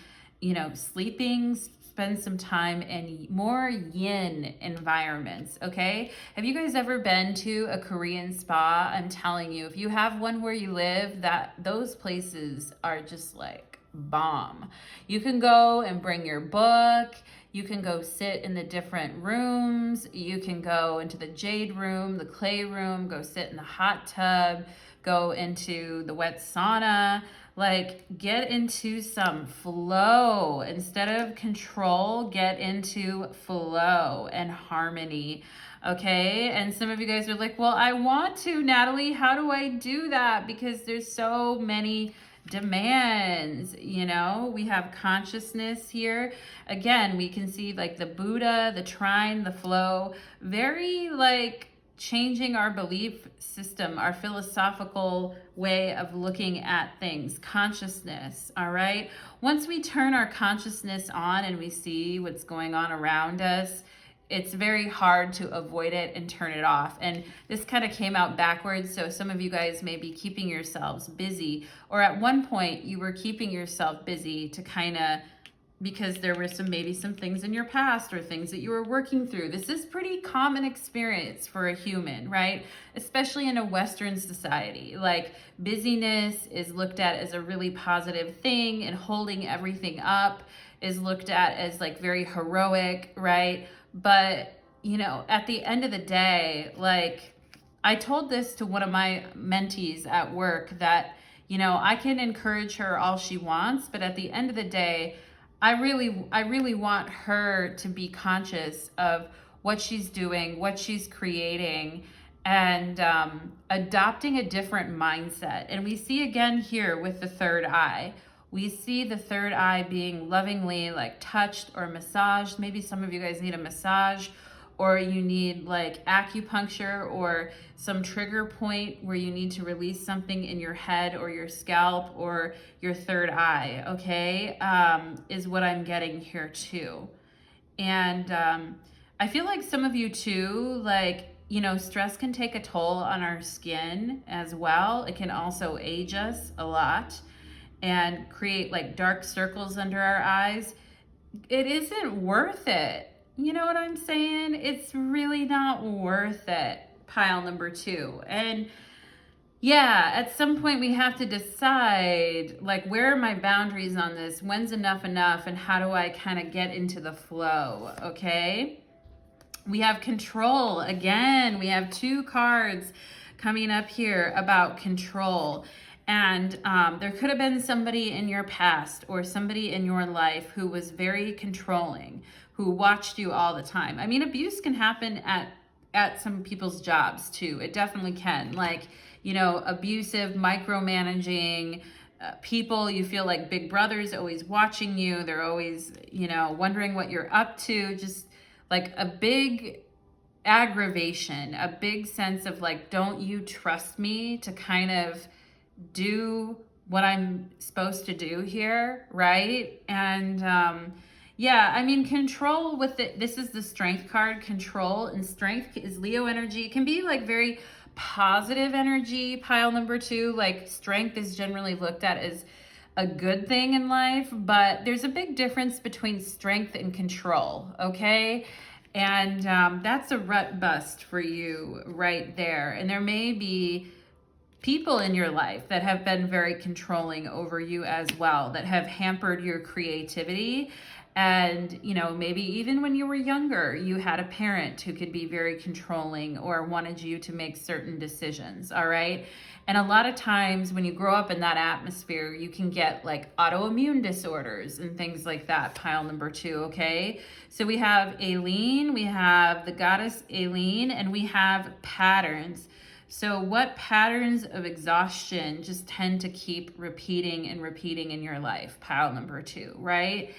sleeping, spend some time in more yin environments, okay? Have you guys ever been to a Korean spa? I'm telling you, if you have one where you live, those places are just like bomb. You can go and bring your book. You can go sit in the different rooms. You can go into the jade room, the clay room, go sit in the hot tub, go into the wet sauna. Like, get into some flow. Instead of control, get into flow and harmony. Okay? And some of you guys are like, well, I want to, Natalie. How do I do that? Because there's so many demands. We have consciousness here. Again, we can see like the Buddha, the trine, the flow, very like changing our belief system, our philosophical way of looking at things, consciousness, all right? Once we turn our consciousness on and we see what's going on around us, it's very hard to avoid it and turn it off. And this kind of came out backwards. So some of you guys may be keeping yourselves busy, or at one point you were keeping yourself busy to kind of, because there were maybe some things in your past or things that you were working through. This is pretty common experience for a human, right? Especially in a Western society. Like, busyness is looked at as a really positive thing, and holding everything up is looked at as like very heroic, right? But, at the end of the day, like, I told this to one of my mentees at work that, I can encourage her all she wants, but at the end of the day, I really want her to be conscious of what she's doing, what she's creating, and adopting a different mindset. And we see again here with the third eye. We see the third eye being lovingly like touched or massaged. Maybe some of you guys need a massage, or you need like acupuncture or some trigger point where you need to release something in your head or your scalp or your third eye, okay? Is what I'm getting here too. And I feel like some of you too, like, stress can take a toll on our skin as well. It can also age us a lot and create like dark circles under our eyes. It isn't worth it. You know what I'm saying? It's really not worth it, pile number 2. And yeah, at some point we have to decide, like, where are my boundaries on this? When's enough, and how do I kind of get into the flow, okay? We have control. Again, we have 2 cards coming up here about control. And there could have been somebody in your past or somebody in your life who was very controlling, who watched you all the time. I mean, abuse can happen at some people's jobs too. It definitely can. Like, abusive, micromanaging people. You feel like Big Brother's always watching you. They're always, wondering what you're up to. Just like a big aggravation, a big sense of like, don't you trust me to kind of do what I'm supposed to do here, right? And yeah, I mean, control with it. This is the strength card. Control and strength is Leo energy. It can be like very positive energy, pile number 2. Like, strength is generally looked at as a good thing in life, but there's a big difference between strength and control, okay? And that's a rut bust for you right there. And there may be people in your life that have been very controlling over you as well, that have hampered your creativity. And, maybe even when you were younger, you had a parent who could be very controlling or wanted you to make certain decisions, all right? And a lot of times when you grow up in that atmosphere, you can get like autoimmune disorders and things like that, pile number 2, okay? So we have Aileen, we have the goddess Aileen, and we have patterns. So what patterns of exhaustion just tend to keep repeating and repeating in your life? Pile number 2, right?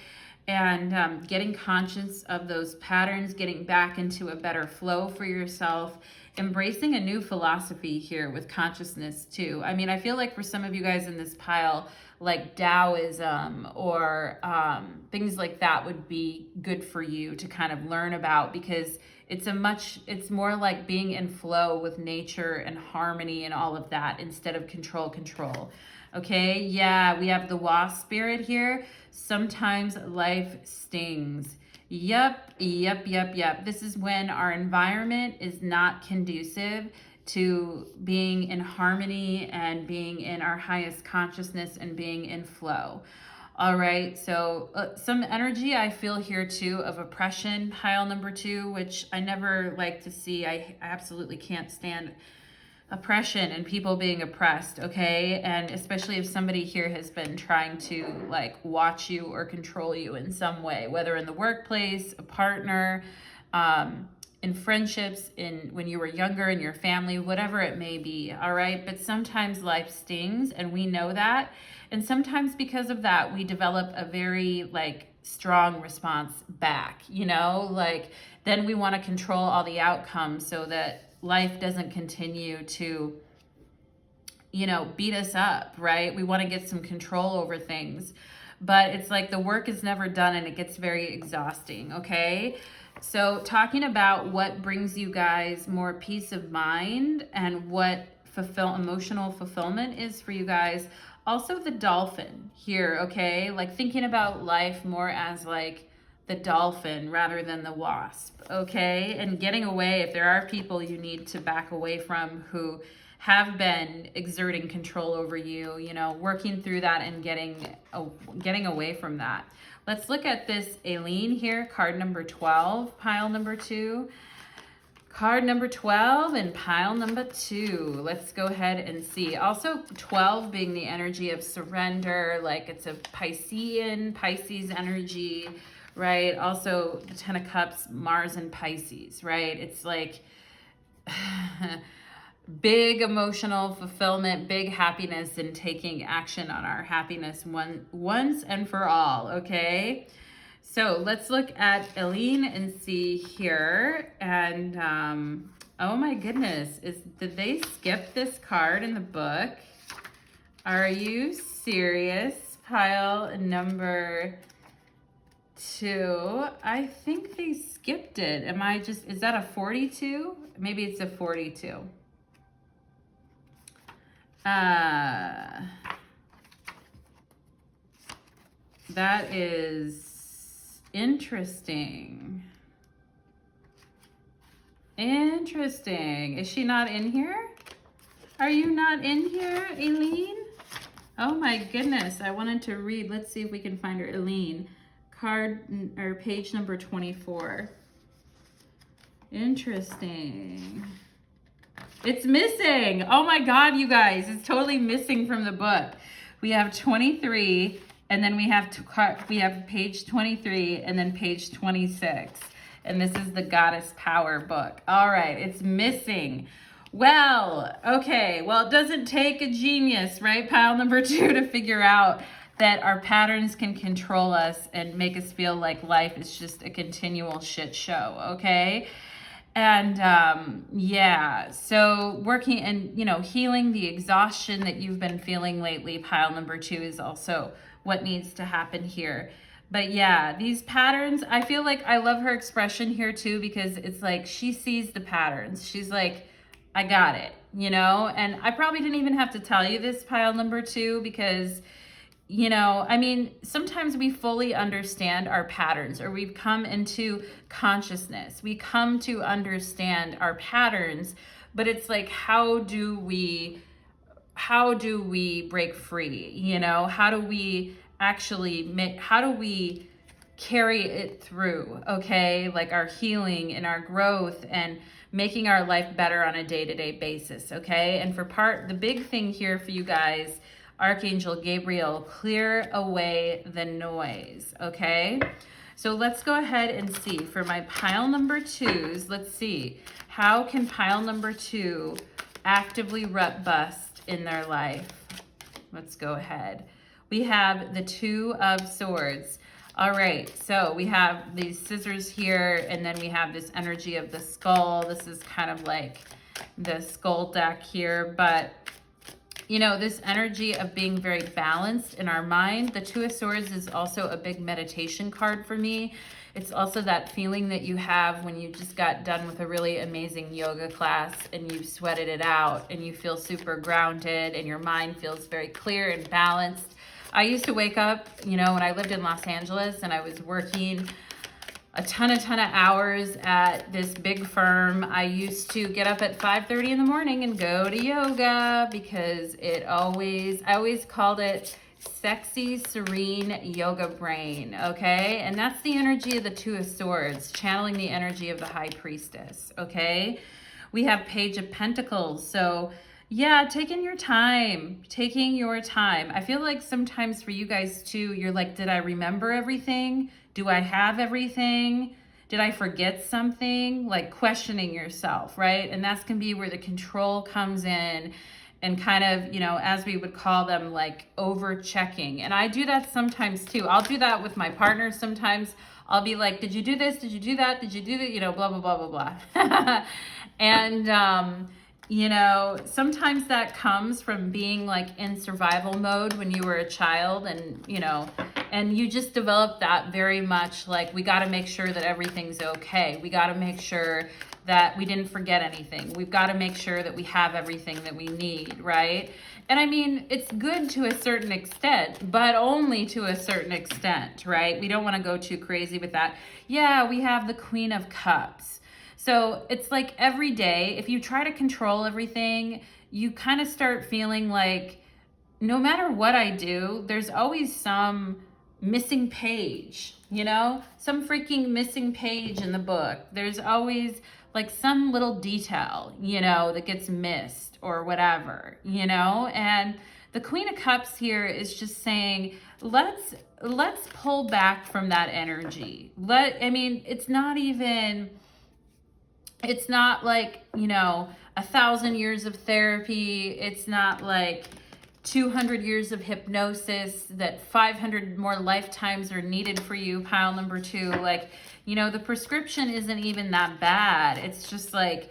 and getting conscious of those patterns, getting back into a better flow for yourself, embracing a new philosophy here with consciousness too. I mean, I feel like for some of you guys in this pile, like Taoism or things like that would be good for you to kind of learn about, because it's more like being in flow with nature and harmony and all of that instead of control. Okay, yeah, we have the wasp spirit here. Sometimes life stings. Yep. This is when our environment is not conducive to being in harmony and being in our highest consciousness and being in flow. All right, so some energy I feel here too of oppression, pile number 2, which I never like to see. I absolutely can't stand oppression and people being oppressed, okay? And especially if somebody here has been trying to like watch you or control you in some way, whether in the workplace, a partner, in friendships, in when you were younger, in your family, whatever it may be, all right? But sometimes life stings and we know that. And sometimes because of that, we develop a very like strong response back, you know? Like then we want to control all the outcomes so that life doesn't continue to, you know, beat us up, right? We want to get some control over things, but it's like the work is never done and it gets very exhausting, okay? So talking about what brings you guys more peace of mind and what emotional fulfillment is for you guys. Also the dolphin here, okay? Like thinking about life more as like the dolphin rather than the wasp, okay? And getting away, if there are people you need to back away from who have been exerting control over you, you know, working through that and getting away from that. Let's look at this Aileen here, card number 12, pile number 2. Card number 12 and pile number 2. Let's go ahead and see. Also 12 being the energy of surrender, like it's a Pisces energy, right? Also the 10 of Cups, Mars and Pisces, right? It's like big emotional fulfillment, big happiness, and taking action on our happiness once and for all, okay? So let's look at Eileen and see here. And oh my goodness, did they skip this card in the book? Are you serious? Pile number 2. I think they skipped it. Is that a 42? Maybe it's a 42. That is interesting. Is she not in here? Are you not in here, Eileen? Oh my goodness, I wanted to read. Let's see if we can find her. Eileen, card or page number 24. Interesting. It's missing. Oh my God, you guys, it's totally missing from the book. We have 23, and then we have page 23, and then page 26. And this is the Goddess Power book. All right, it's missing. Well, okay. Well, it doesn't take a genius, right? Pile number 2 to figure out that our patterns can control us and make us feel like life is just a continual shit show, okay? And yeah, so working and, you know, healing the exhaustion that you've been feeling lately, pile number 2 is also what needs to happen here. But yeah, these patterns, I feel like I love her expression here too, because it's like she sees the patterns. She's like, I got it, you know? And I probably didn't even have to tell you this, pile number 2, because, you know, I mean, sometimes we fully understand our patterns, or we've come into consciousness. We come to understand our patterns, but it's like, how do we break free? You know, how do we carry it through, okay? Like our healing and our growth and making our life better on a day-to-day basis, okay? And the big thing here for you guys, Archangel Gabriel, clear away the noise, okay? So let's go ahead and see for my pile number 2s. Let's see, how can pile number 2 actively rut bust in their life? Let's go ahead. We have the 2 of Swords. All right, so we have these scissors here, and then we have this energy of the skull. This is kind of like the skull deck here, but you know, this energy of being very balanced in our mind. The Two of Swords is also a big meditation card for me. It's also that feeling that you have when you just got done with a really amazing yoga class and you sweated it out and you feel super grounded and your mind feels very clear and balanced. I used to wake up, you know, when I lived in Los Angeles and I was working a ton of hours at this big firm. I used to get up at 5:30 in the morning and go to yoga because I always called it sexy, serene yoga brain, okay? And that's the energy of the Two of Swords, channeling the energy of the High Priestess, okay? We have Page of Pentacles, so yeah, taking your time. I feel like sometimes for you guys too, you're like, did I remember everything? Do I have everything? Did I forget something? Like questioning yourself, right? And that's can be where the control comes in and kind of, you know, as we would call them, like over checking. And I do that sometimes too. I'll do that with my partner sometimes. I'll be like, did you do this? Did you do that? Did you do that? You know, blah, blah, blah, blah, blah. And, you know, sometimes that comes from being like in survival mode when you were a child and, you know, and you just develop that very much like, we got to make sure that everything's okay. We got to make sure that we didn't forget anything. We've got to make sure that we have everything that we need, right? And I mean, it's good to a certain extent, but only to a certain extent, right? We don't want to go too crazy with that. Yeah, we have the Queen of Cups. So it's like every day, if you try to control everything, you kind of start feeling like no matter what I do, there's always some missing page, you know, some freaking missing page in the book. There's always like some little detail, you know, that gets missed or whatever, you know, and the Queen of Cups here is just saying, let's pull back from that energy. I mean, it's not like, you know, 1,000 years of therapy. It's not like 200 years of hypnosis, that 500 more lifetimes are needed for you, pile number 2. Like, you know, the prescription isn't even that bad. It's just like,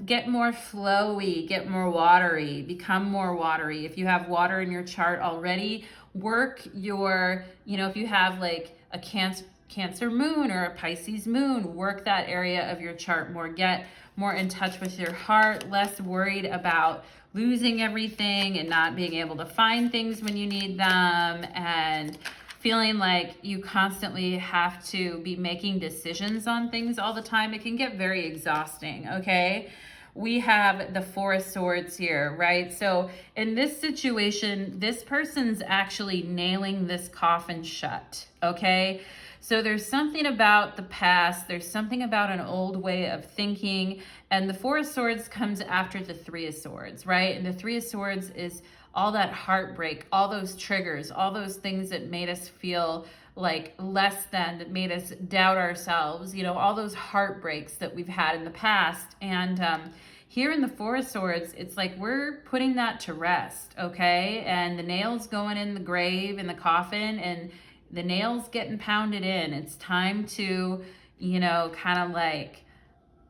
get more flowy, get more watery, become more watery. If you have water in your chart already, work your, you know, if you have like a Cancer moon or a Pisces moon, work that area of your chart more, get more in touch with your heart, less worried about losing everything and not being able to find things when you need them and feeling like you constantly have to be making decisions on things all the time. It can get very exhausting, okay? We have the Four of Swords here, right? So in this situation, this person's actually nailing this coffin shut, okay? So there's something about the past, there's something about an old way of thinking, and the Four of Swords comes after the Three of Swords, right? And the Three of Swords is all that heartbreak, all those triggers, all those things that made us feel like less than, that made us doubt ourselves, you know, all those heartbreaks that we've had in the past. And here in the Four of Swords, it's like we're putting that to rest, okay? And the nails going in the grave, in the coffin, and the nails getting pounded in. It's time to, you know, kind of like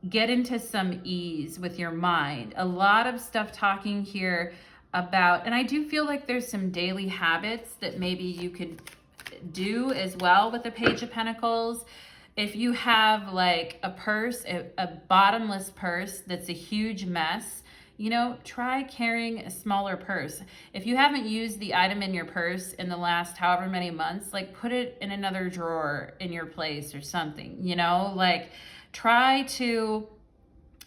get into some ease with your mind. A lot of stuff talking here about, and I do feel like there's some daily habits that maybe you could do as well with the Page of Pentacles. If you have like a purse, a bottomless purse that's a huge mess, you know, try carrying a smaller purse. If you haven't used the item in your purse in the last however many months, like put it in another drawer in your place or something, you know, like try to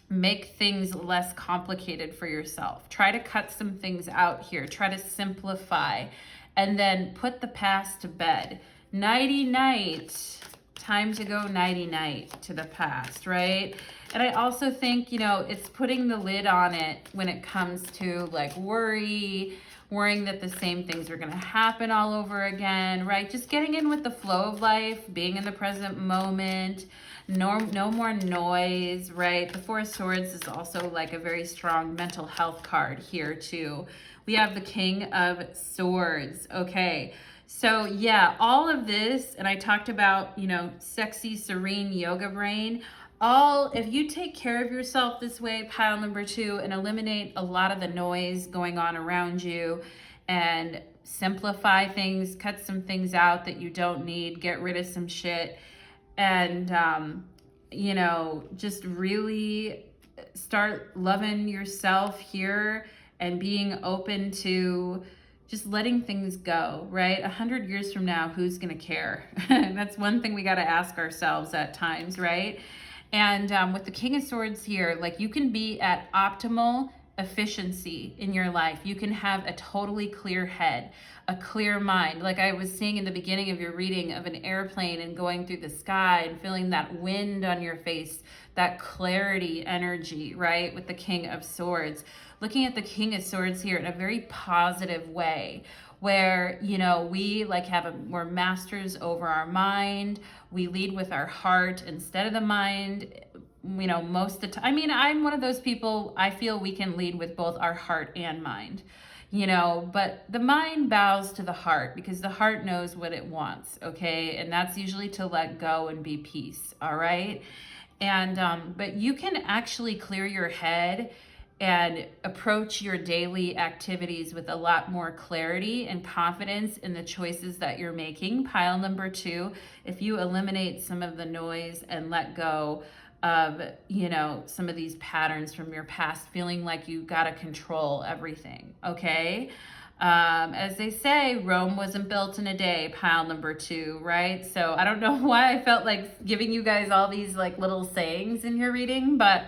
make things less complicated for yourself. Try to cut some things out here. Try to simplify and then put the past to bed. Nighty night. Time to go nighty night to the past, right? And I also think, you know, it's putting the lid on it when it comes to like worrying that the same things are going to happen all over again, right? Just getting in with the flow of life, being in the present moment, no more noise, right? The Four of Swords is also like a very strong mental health card here too. We have the King of Swords, okay? So yeah, all of this, and I talked about, you know, sexy, serene yoga brain. All, if you take care of yourself this way, pile number 2, and eliminate a lot of the noise going on around you and simplify things, cut some things out that you don't need, get rid of some shit, and, you know, just really start loving yourself here and being open to just letting things go, right? 100 years from now, who's gonna care? That's one thing we gotta ask ourselves at times, right? And with the King of Swords here, like, you can be at optimal efficiency in your life. You can have a totally clear head, a clear mind. Like I was seeing in the beginning of your reading of an airplane and going through the sky and feeling that wind on your face, that clarity energy, right? With the King of Swords. Looking at the King of Swords here in a very positive way, where, you know, we like we're masters over our mind. We lead with our heart instead of the mind. You know, most of the time, I mean, I'm one of those people, I feel we can lead with both our heart and mind, you know, but the mind bows to the heart because the heart knows what it wants, okay? And that's usually to let go and be peace, all right? And, but you can actually clear your head and approach your daily activities with a lot more clarity and confidence in the choices that you're making. Pile number 2, if you eliminate some of the noise and let go of, you know, some of these patterns from your past, feeling like you got to control everything, okay? As they say, Rome wasn't built in a day, pile number 2, right? So I don't know why I felt like giving you guys all these like little sayings in your reading, but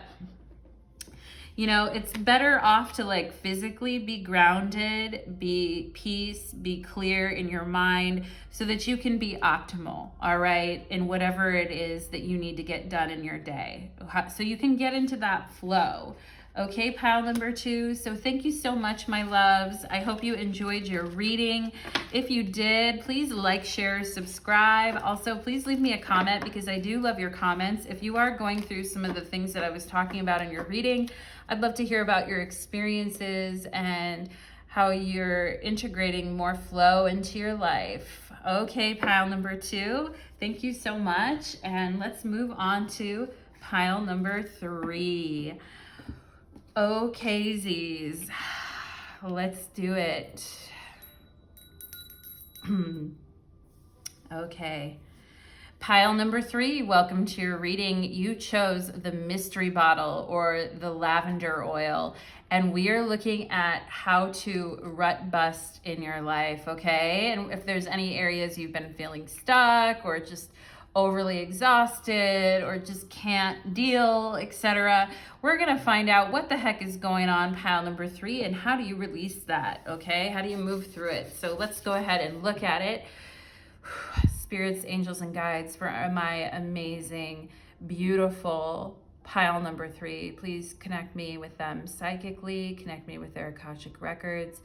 you know, it's better off to like physically be grounded, be peace, be clear in your mind so that you can be optimal, all right, in whatever it is that you need to get done in your day. So you can get into that flow. Okay, pile number 2. So thank you so much, my loves. I hope you enjoyed your reading. If you did, please like, share, subscribe. Also, please leave me a comment because I do love your comments. If you are going through some of the things that I was talking about in your reading, I'd love to hear about your experiences and how you're integrating more flow into your life. Okay, pile number 2. Thank you so much. And let's move on to pile number 3. Okay, Z's, let's do it. Okay. Pile number 3, welcome to your reading. You chose the mystery bottle or the lavender oil, and we are looking at how to rut bust in your life, okay? And if there's any areas you've been feeling stuck or just overly exhausted or just can't deal, etc. We're gonna find out what the heck is going on, pile number 3, and how do you release that, okay? How do you move through it? So let's go ahead and look at it. Spirits, angels, and guides for my amazing, beautiful pile number 3. Please connect me with them psychically, connect me with their Akashic records,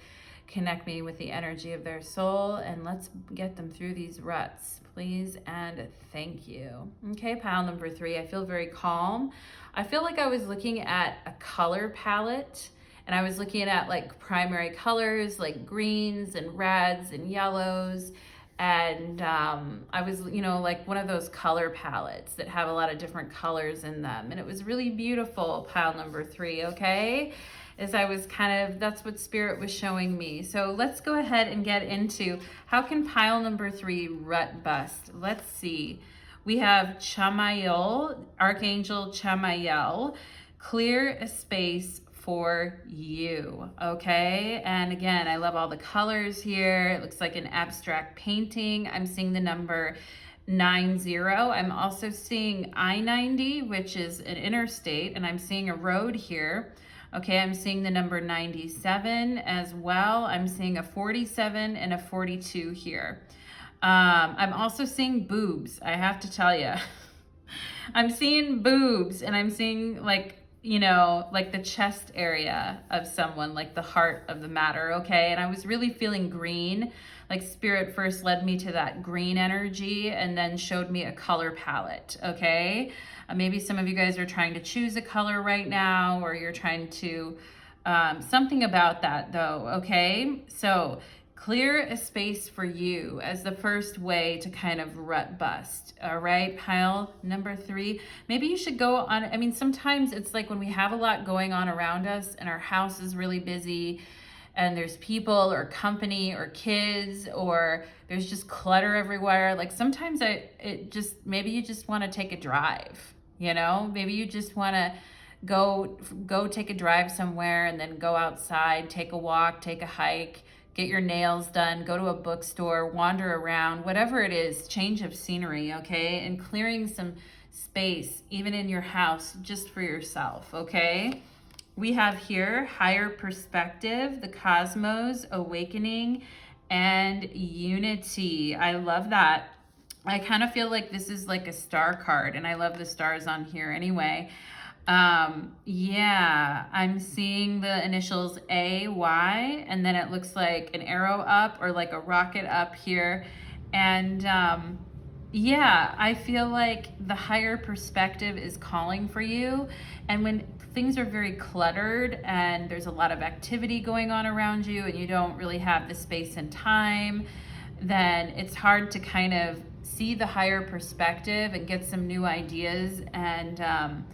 connect me with the energy of their soul, and let's get them through these ruts, please, and thank you. Okay, pile number 3, I feel very calm. I feel like I was looking at a color palette, and I was looking at like primary colors, like greens and reds and yellows, and I was, you know, like one of those color palettes that have a lot of different colors in them, and it was really beautiful, pile number 3, okay? As I was that's what Spirit was showing me. So let's go ahead and get into how can pile number 3 rut bust. Let's see. We have Chamael, Archangel Chamael, clear a space for you, okay? And again, I love all the colors here. It looks like an abstract painting. I'm seeing the number 90. I'm also seeing I-90, which is an interstate, and I'm seeing a road here. Okay, I'm seeing the number 97 as well. I'm seeing a 47 and a 42 here. I'm also seeing boobs, I have to tell you. I'm seeing boobs, and I'm seeing like, you know, like the chest area of someone, like the heart of the matter, okay? And I was really feeling green. Like Spirit first led me to that green energy and then showed me a color palette, okay? Maybe some of you guys are trying to choose a color right now, or you're trying to, something about that though, okay? So clear a space for you as the first way to kind of rut bust. All right, pile number 3. Maybe you should go on, I mean, sometimes it's like when we have a lot going on around us and our house is really busy and there's people or company or kids or there's just clutter everywhere. Like sometimes maybe you just want to take a drive, you know? Maybe you just want to go take a drive somewhere and then go outside, take a walk, take a hike, get your nails done, go to a bookstore, wander around, whatever it is, change of scenery, okay? And clearing some space, even in your house, just for yourself, okay? We have here higher perspective, the cosmos, awakening, and unity. I love that. I kind of feel like this is like a star card, and I love the stars on here anyway. Yeah, I'm seeing the initials AY, and then it looks like an arrow up or like a rocket up here. And yeah, I feel like the higher perspective is calling for you. And when things are very cluttered and there's a lot of activity going on around you and you don't really have the space and time, then it's hard to kind of see the higher perspective and get some new ideas. And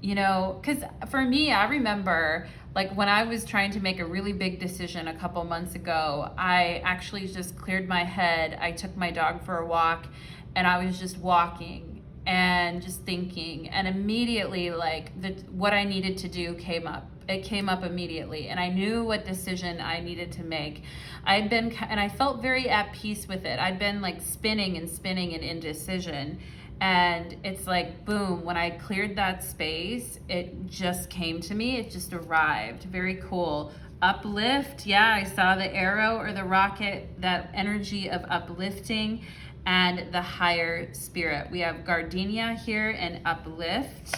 you know, because for me, I remember like when I was trying to make a really big decision a couple months ago, I actually just cleared my head. I took my dog for a walk and I was just walking and just thinking, and immediately like what I needed to do came up. It came up immediately, and I knew what decision I needed to make. And I felt very at peace with it. I'd been like spinning in indecision. And it's like, boom, when I cleared that space, it just came to me. It just arrived. Very cool. Uplift. Yeah, I saw the arrow or the rocket, that energy of uplifting and the higher spirit. We have gardenia here and uplift.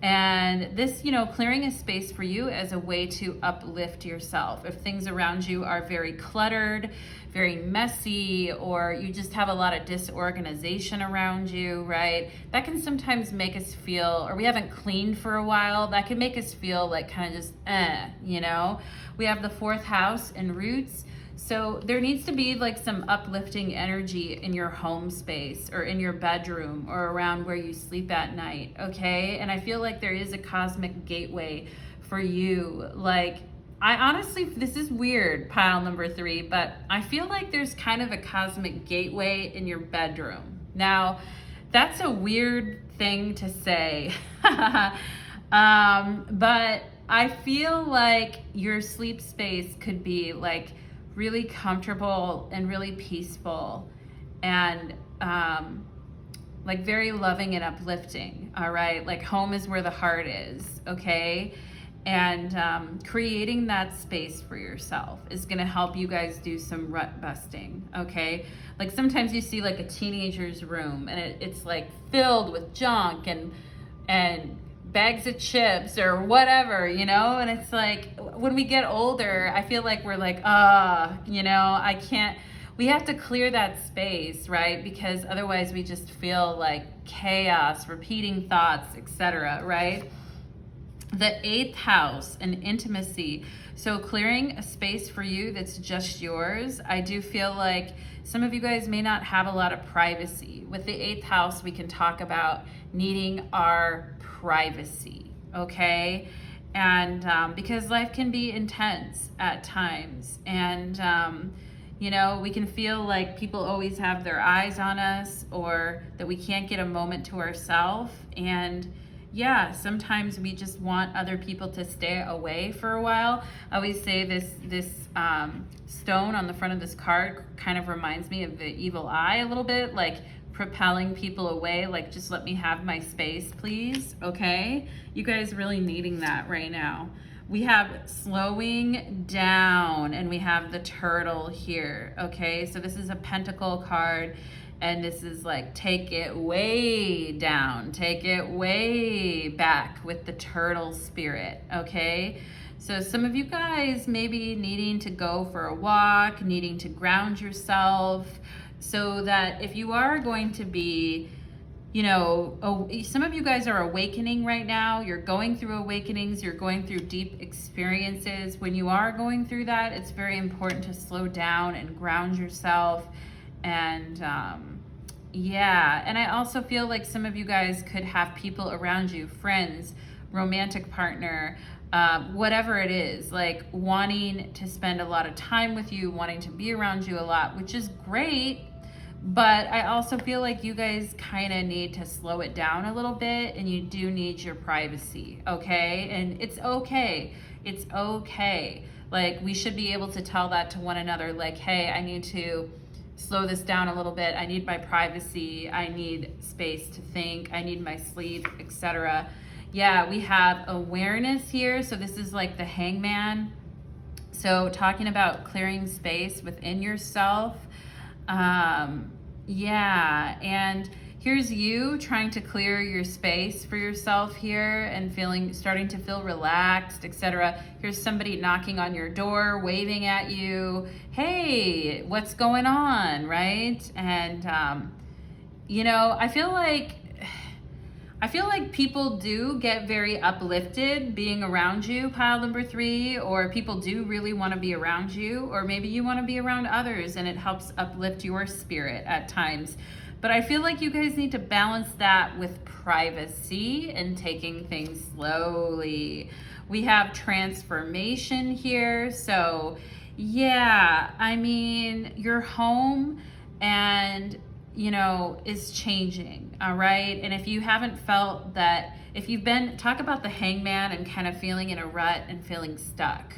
And this, you know, clearing a space for you as a way to uplift yourself. If things around you are very cluttered, very messy, or you just have a lot of disorganization around you, right? That can sometimes make us feel, or we haven't cleaned for a while, that can make us feel like kind of just, you know? We have the 4th house and roots. So there needs to be like some uplifting energy in your home space or in your bedroom or around where you sleep at night, okay? And I feel like there is a cosmic gateway for you. Like, I honestly, this is weird, pile number 3, but I feel like there's kind of a cosmic gateway in your bedroom. Now, that's a weird thing to say, but I feel like your sleep space could be like really comfortable and really peaceful and like very loving and uplifting, all right? Like home is where the heart is, okay? And creating that space for yourself is gonna help you guys do some rut busting, okay? Like sometimes you see like a teenager's room and it's like filled with junk and bags of chips or whatever, you know? And it's like, when we get older, I feel like we're like, you know, we have to clear that space, right? Because otherwise we just feel like chaos, repeating thoughts, etc., right? The 8th house and intimacy. So clearing a space for you that's just yours. I do feel like some of you guys may not have a lot of privacy. With the 8th house, we can talk about needing our privacy, okay? And because life can be intense at times. And, you know, we can feel like people always have their eyes on us or that we can't get a moment to ourselves. And yeah, sometimes we just want other people to stay away for a while. I always say this stone on the front of this card kind of reminds me of the evil eye a little bit, like propelling people away, like just let me have my space, please, okay? You guys really needing that right now. We have slowing down and we have the turtle here, okay? So this is a pentacle card. And this is like, take it way down, take it way back with the turtle spirit, okay? So some of you guys maybe needing to go for a walk, needing to ground yourself so that if you are going to be some of you guys are awakening right now. You're going through awakenings. You're going through deep experiences. When you are going through that, it's very important to slow down and ground yourself. And yeah, and I also feel like some of you guys could have people around you, friends, romantic partner, whatever it is, like wanting to spend a lot of time with you, wanting to be around you a lot, which is great. But I also feel like you guys kind of need to slow it down a little bit, and you do need your privacy, okay? And it's okay. It's okay. Like, we should be able to tell that to one another, like, hey, I need to slow this down a little bit. I need my privacy. I need space to think. I need my sleep, etc. Yeah, we have awareness here. So this is like the Hangman. So talking about clearing space within yourself. Yeah, and here's you trying to clear your space for yourself here and starting to feel relaxed, etc. Here's somebody knocking on your door, waving at you. Hey, what's going on, right? And I feel like people do get very uplifted being around you, pile number 3, or people do really want to be around you, or maybe you want to be around others and it helps uplift your spirit at times. But I feel like you guys need to balance that with privacy and taking things slowly. We have transformation here. So yeah, I mean, your home and is changing, all right? And if you haven't felt that, if you've been, talk about the Hangman and kind of feeling in a rut and feeling stuck,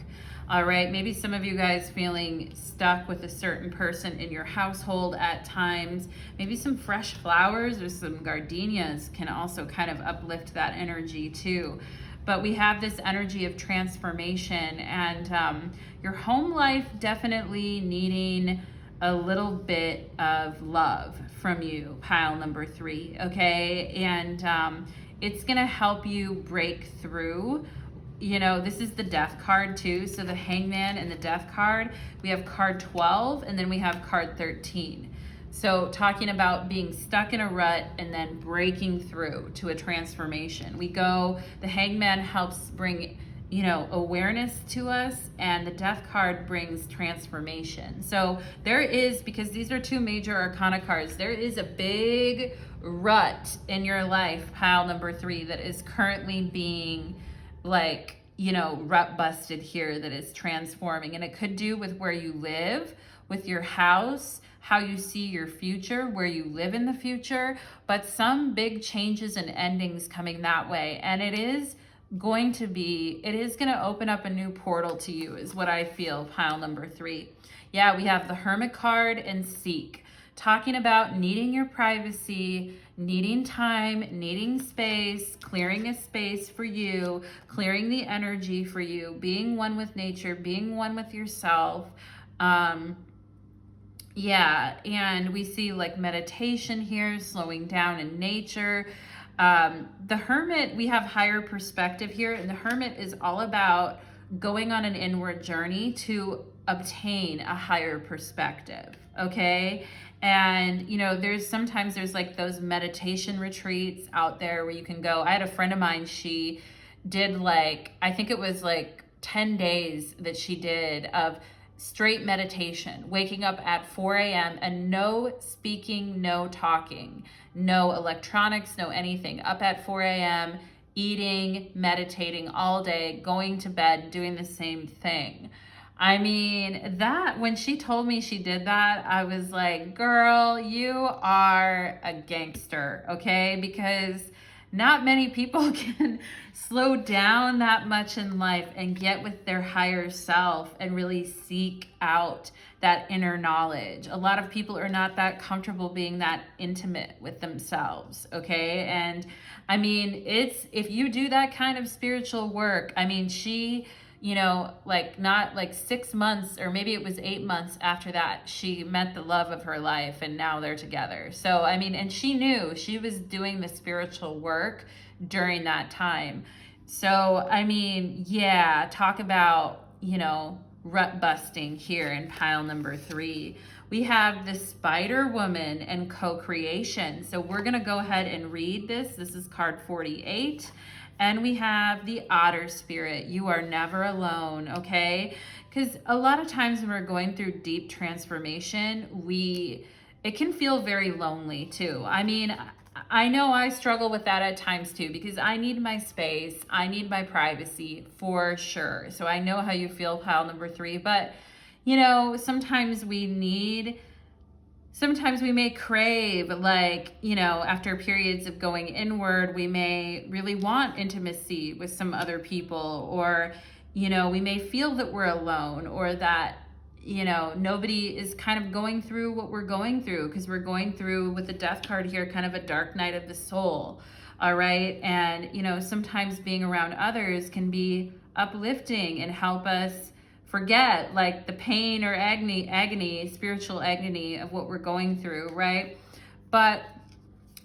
all right? Maybe some of you guys feeling stuck with a certain person in your household at times. Maybe some fresh flowers or some gardenias can also kind of uplift that energy too. But we have this energy of transformation, and your home life definitely needing a little bit of love from you, pile number 3, okay? And it's gonna help you break through. This is the Death card too. So the Hangman and the Death card, we have card 12 and then we have card 13. So talking about being stuck in a rut and then breaking through to a transformation. The Hangman helps bring awareness to us, and the Death card brings transformation. So there is, because these are 2 major arcana cards, there is a big rut in your life, pile number 3, that is currently being rut busted here, that is transforming. And it could do with where you live, with your house, how you see your future, where you live in the future, but some big changes and endings coming that way. And it is going to open up a new portal to you, is what I feel, pile number 3. Yeah, we have the Hermit card and Seek, talking about needing your privacy, needing time, needing space, clearing a space for you, clearing the energy for you, being one with nature, being one with yourself. Yeah, and we see like meditation here, slowing down in nature. The Hermit, we have higher perspective here, and the Hermit is all about going on an inward journey to obtain a higher perspective, okay? And there's like those meditation retreats out there where you can go. I had a friend of mine, she did I think it was 10 days that she did of straight meditation, waking up at 4 a.m. and no speaking, no talking, no electronics, no anything. Up at 4 a.m., eating, meditating all day, going to bed, doing the same thing. I mean, when she told me she did that, I was like, girl, you are a gangster, okay? Because not many people can slow down that much in life and get with their higher self and really seek out that inner knowledge. A lot of people are not that comfortable being that intimate with themselves, okay? And I mean, if you do that kind of spiritual work, I mean, she, not 6 months, or maybe it was 8 months after that, she met the love of her life and now they're together. So, I mean, and she knew she was doing the spiritual work during that time. So, I mean, yeah, talk about, rut busting here in pile number 3. We have the Spider Woman and co-creation. So we're gonna go ahead and read this. This is card 48. And we have the Otter Spirit. You are never alone, okay? Because a lot of times when we're going through deep transformation, it can feel very lonely too. I mean, I know I struggle with that at times too, because I need my space, I need my privacy for sure. So I know how you feel, pile number 3, but you know, sometimes we may crave, like, you know, after periods of going inward, we may really want intimacy with some other people, or, you know, we may feel that we're alone, or that, you know, nobody is kind of going through what we're going through, because we're going through, with the Death card here, kind of a dark night of the soul. All right. And, you know, sometimes being around others can be uplifting and help us forget like the pain or agony, spiritual agony of what we're going through, right? But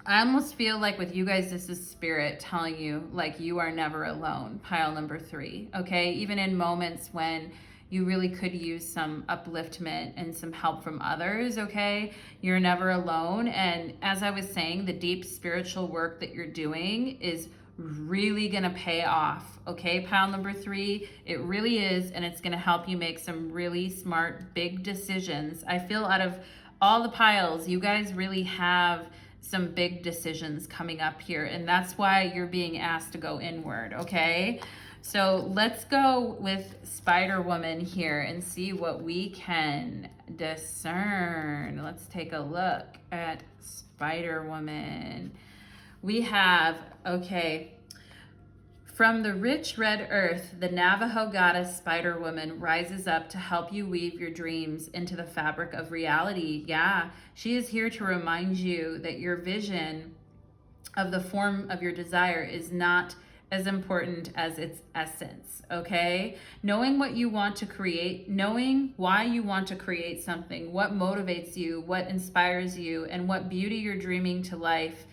I almost feel like with you guys, this is spirit telling you like you are never alone, pile number 3, okay? Even in moments when you really could use some upliftment and some help from others, okay? You're never alone. And as I was saying, the deep spiritual work that you're doing is really gonna pay off, okay? Pile number 3, it really is, and it's gonna help you make some really smart, big decisions. I feel out of all the piles, you guys really have some big decisions coming up here, and that's why you're being asked to go inward, okay? So let's go with Spider Woman here and see what we can discern. Let's take a look at Spider Woman. We have, okay, from the rich red earth, the Navajo goddess Spider Woman rises up to help you weave your dreams into the fabric of reality. Yeah, she is here to remind you that your vision of the form of your desire is not as important as its essence, okay? Knowing what you want to create, knowing why you want to create something, what motivates you, what inspires you, and what beauty you're dreaming to life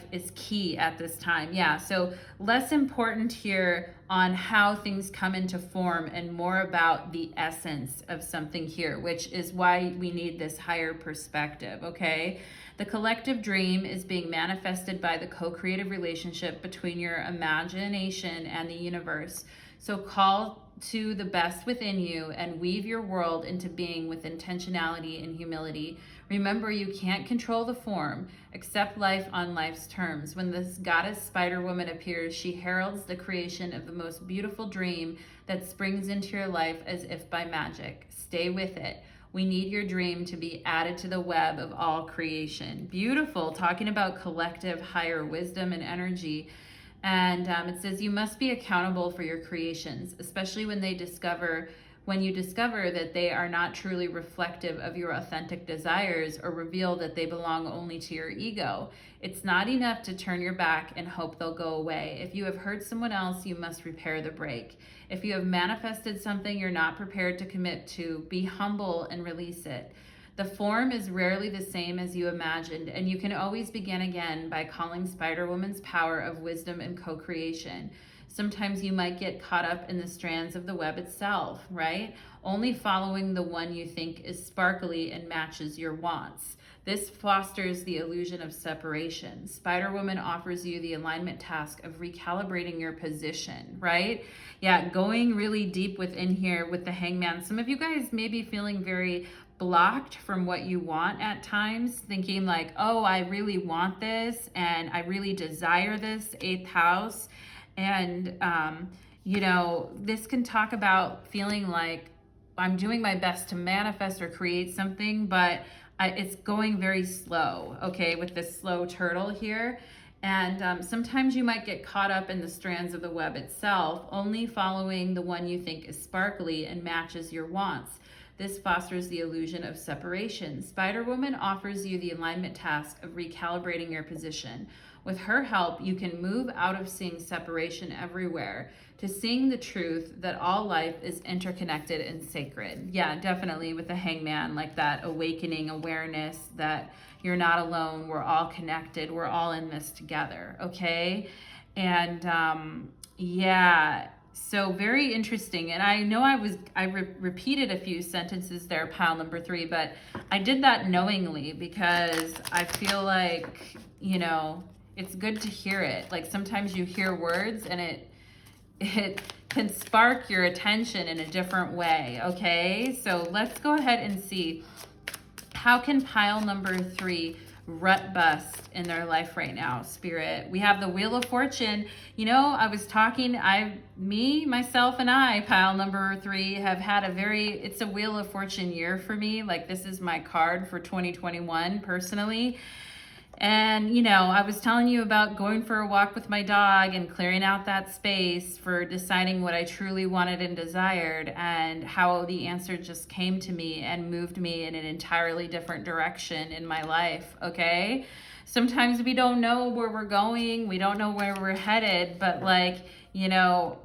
is key at this time. Yeah, so less important here on how things come into form and more about the essence of something here, which is why we need this higher perspective, okay? The collective dream is being manifested by the co-creative relationship between your imagination and the universe. So call to the best within you and weave your world into being with intentionality and humility. Remember, you can't control the form. Accept life on life's terms. When this goddess Spider Woman appears, she heralds the creation of the most beautiful dream that springs into your life as if by magic. Stay with it. We need your dream to be added to the web of all creation. Beautiful. Talking about collective higher wisdom and energy. And it says you must be accountable for your creations, especially when you discover that they are not truly reflective of your authentic desires or reveal that they belong only to your ego. It's not enough to turn your back and hope they'll go away. If you have hurt someone else, you must repair the break. If you have manifested something you're not prepared to commit to, be humble and release it. The form is rarely the same as you imagined, and you can always begin again by calling Spider Woman's power of wisdom and co-creation. Sometimes you might get caught up in the strands of the web itself, right? Only following the one you think is sparkly and matches your wants. This fosters the illusion of separation. Spider Woman offers you the alignment task of recalibrating your position, right? Yeah, going really deep within here with the Hangman. Some of you guys may be feeling very blocked from what you want at times, thinking like, oh, I really want this and I really desire this 8th house. And, you know, this can talk about feeling like I'm doing my best to manifest or create something, but it's going very slow, okay, with this slow turtle here. And sometimes you might get caught up in the strands of the web itself, only following the one you think is sparkly and matches your wants. This fosters the illusion of separation. Spider Woman offers you the alignment task of recalibrating your position. With her help, you can move out of seeing separation everywhere to seeing the truth that all life is interconnected and sacred. Yeah, definitely with the Hangman, like that awakening awareness that you're not alone, we're all connected, we're all in this together, okay? And yeah, So very interesting. And I know I repeated a few sentences there, pile number 3, but I did that knowingly because I feel like, you know, it's good to hear it. Like sometimes you hear words and it can spark your attention in a different way. Okay, so let's go ahead and see, how can pile number 3 rut bust in their life right now, Spirit? We have the Wheel of Fortune. You know, I was talking, myself and I, pile number 3, have had it's a Wheel of Fortune year for me. Like this is my card for 2021 personally. And, you know, I was telling you about going for a walk with my dog and clearing out that space for deciding what I truly wanted and desired, and how the answer just came to me and moved me in an entirely different direction in my life, okay? Sometimes we don't know where we're going, we don't know where we're headed, but like, you know,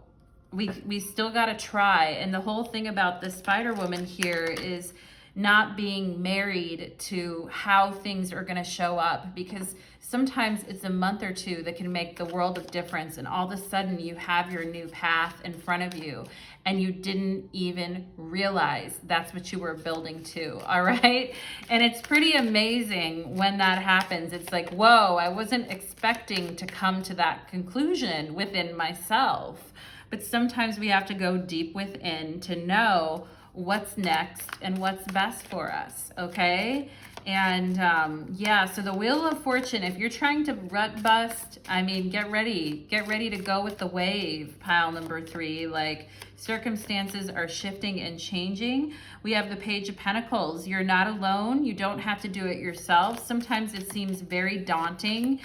we still gotta try. And the whole thing about the Spider Woman here is not being married to how things are going to show up, because sometimes it's a month or two that can make the world of difference, and all of a sudden you have your new path in front of you and you didn't even realize that's what you were building to. All right, and it's pretty amazing when that happens. It's like, whoa, I wasn't expecting to come to that conclusion within myself. But sometimes we have to go deep within to know what's next and what's best for us, okay? And yeah, so the Wheel of Fortune, if you're trying to rut bust, I mean, get ready to go with the wave, pile number 3. Like, circumstances are shifting and changing. We have the Page of Pentacles. You're not alone. You don't have to do it yourself. Sometimes it seems very daunting.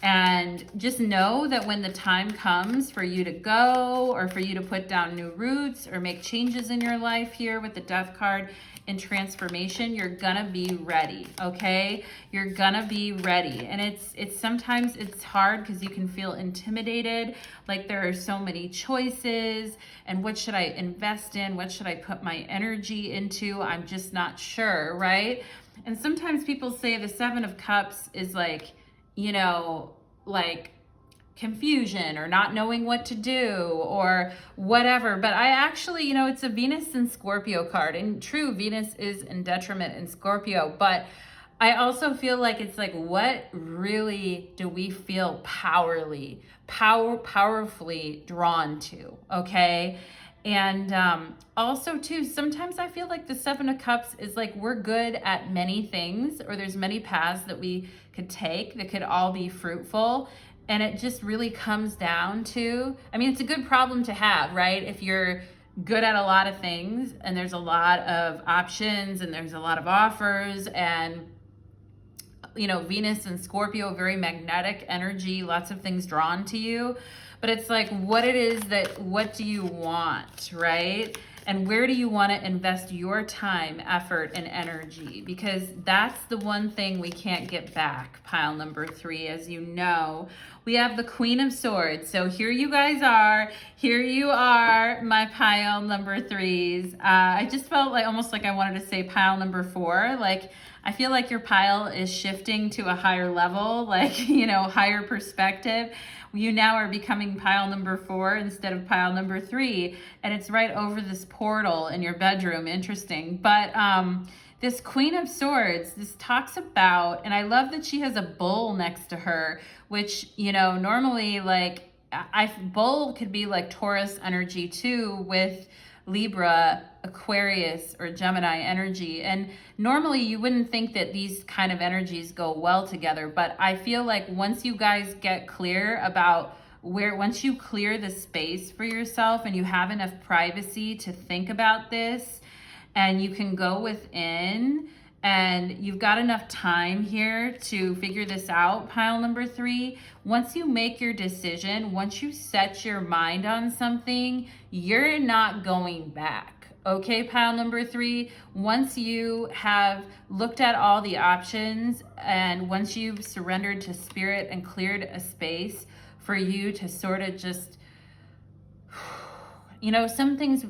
And just know that when the time comes for you to go, or for you to put down new roots or make changes in your life here with the Death card and transformation, you're gonna be ready, okay? You're gonna be ready. And it's sometimes it's hard because you can feel intimidated, like there are so many choices, and what should I invest in? What should I put my energy into? I'm just not sure, right? And sometimes people say the 7 of Cups is like, you know, like confusion or not knowing what to do or whatever. But I actually, you know, it's a Venus and Scorpio card, and true, Venus is in detriment in Scorpio, but I also feel like it's like, what really do we feel powerfully drawn to, okay? And also too, sometimes I feel like the 7 of Cups is like, we're good at many things, or there's many paths that we could take that could all be fruitful. And it just really comes down to, I mean, it's a good problem to have, right? If you're good at a lot of things and there's a lot of options and there's a lot of offers, and you know, Venus and Scorpio, very magnetic energy, lots of things drawn to you. But it's like, what do you want, right? And where do you want to invest your time, effort, and energy? Because that's the one thing we can't get back, pile number 3. As you know, we have the Queen of Swords. So here you guys are. Here you are, my pile number 3s. I just felt like almost like I wanted to say pile number 4. Like, I feel like your pile is shifting to a higher level, like, you know, higher perspective. You now are becoming pile number 4 instead of pile number 3. And it's right over this portal in your bedroom. Interesting. But this Queen of Swords, this talks about, and I love that she has a bull next to her, which, you know, normally like, bull could be like Taurus energy too, with Libra, Aquarius, or Gemini energy. And normally you wouldn't think that these kind of energies go well together, but I feel like once you guys get clear about once you clear the space for yourself and you have enough privacy to think about this, and you can go within, and you've got enough time here to figure this out, pile number 3. Once you make your decision, once you set your mind on something, you're not going back. Okay, pile number 3, once you have looked at all the options, and once you've surrendered to spirit and cleared a space for you to sort of just, you know, sometimes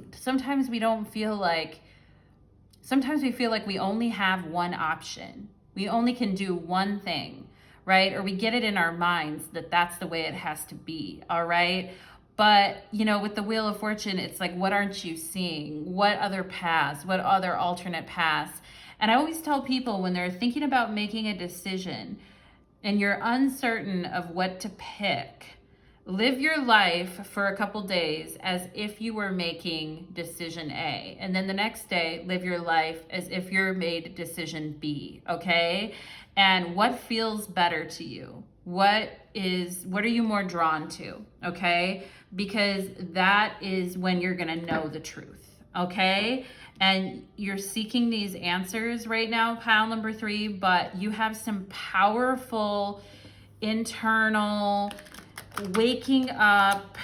we feel like we only have one option. We only can do one thing, right? Or we get it in our minds that that's the way it has to be, all right? But, you know, with the Wheel of Fortune, it's like, what aren't you seeing? What other paths? What other alternate paths? And I always tell people when they're thinking about making a decision and you're uncertain of what to pick, live your life for a couple days as if you were making decision A. And then the next day, live your life as if you're made decision B, okay? And what feels better to you? What are you more drawn to, okay? Because that is when you're gonna know the truth, okay? And you're seeking these answers right now, pile number 3, but you have some powerful internal waking up,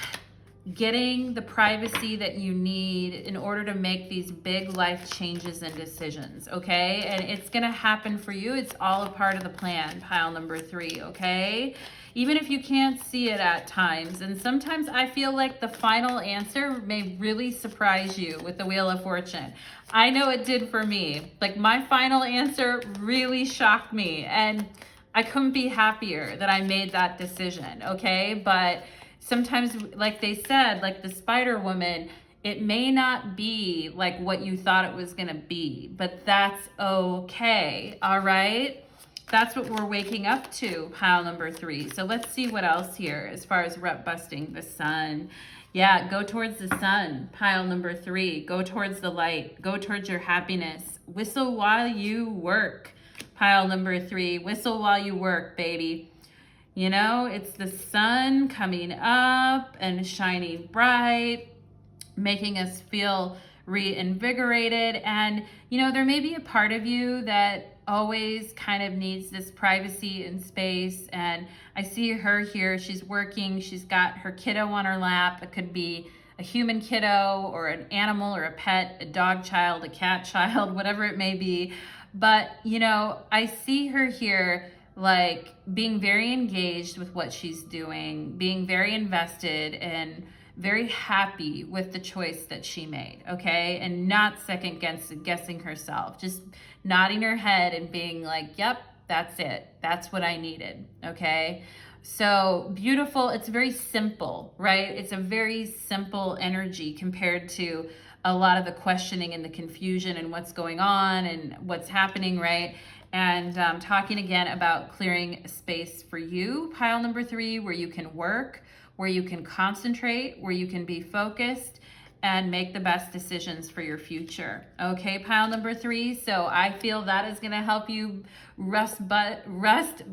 getting the privacy that you need in order to make these big life changes and decisions, okay? And it's gonna happen for you. It's all a part of the plan, pile number 3, okay? Even if you can't see it at times. And sometimes I feel like the final answer may really surprise you with the Wheel of Fortune. I know it did for me. Like, my final answer really shocked me, and I couldn't be happier that I made that decision, okay? But sometimes, like they said, like the Spider Woman, it may not be like what you thought it was gonna be, but that's okay, all right? That's what we're waking up to, pile number 3. So let's see what else here as far as rut busting. The sun. Yeah, go towards the sun, pile number 3. Go towards the light. Go towards your happiness. Whistle while you work, pile number 3. Whistle while you work, baby. You know, it's the sun coming up and shining bright, making us feel reinvigorated. And, you know, there may be a part of you that always kind of needs this privacy and space. And I see her here. She's working. She's got her kiddo on her lap. It could be a human kiddo or an animal or a pet, a dog child, a cat child, whatever it may be. But, you know, I see her here like being very engaged with what she's doing, being very invested and very happy with the choice that she made, okay? And not second guessing herself, just nodding her head and being like, yep, that's it. That's what I needed, okay? So beautiful. It's very simple, right? It's a very simple energy compared to a lot of the questioning and the confusion and what's going on and what's happening, right? And talking again about clearing space for you, pile number 3, where you can work, where you can concentrate, where you can be focused and make the best decisions for your future. Okay, pile number 3. So I feel that is gonna help you rut bust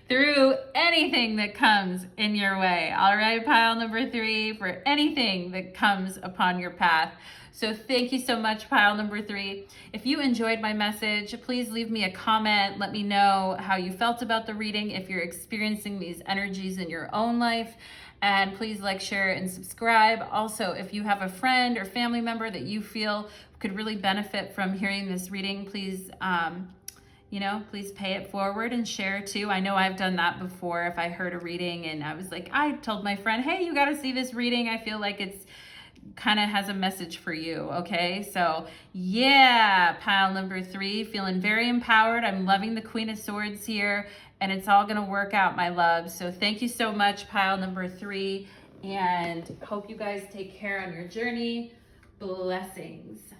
through anything that comes in your way. All right, pile number 3, for anything that comes upon your path. So thank you so much, pile number 3. If you enjoyed my message, please leave me a comment. Let me know how you felt about the reading, if you're experiencing these energies in your own life. And please like, share, and subscribe. Also, if you have a friend or family member that you feel could really benefit from hearing this reading, please, please pay it forward and share too. I know I've done that before. If I heard a reading and I was like, I told my friend, hey, you got to see this reading. I feel like it's kind of has a message for you, okay? So yeah, pile number 3, feeling very empowered. I'm loving the Queen of Swords here, and it's all gonna work out, my love. So thank you so much, pile number 3, and hope you guys take care on your journey. Blessings.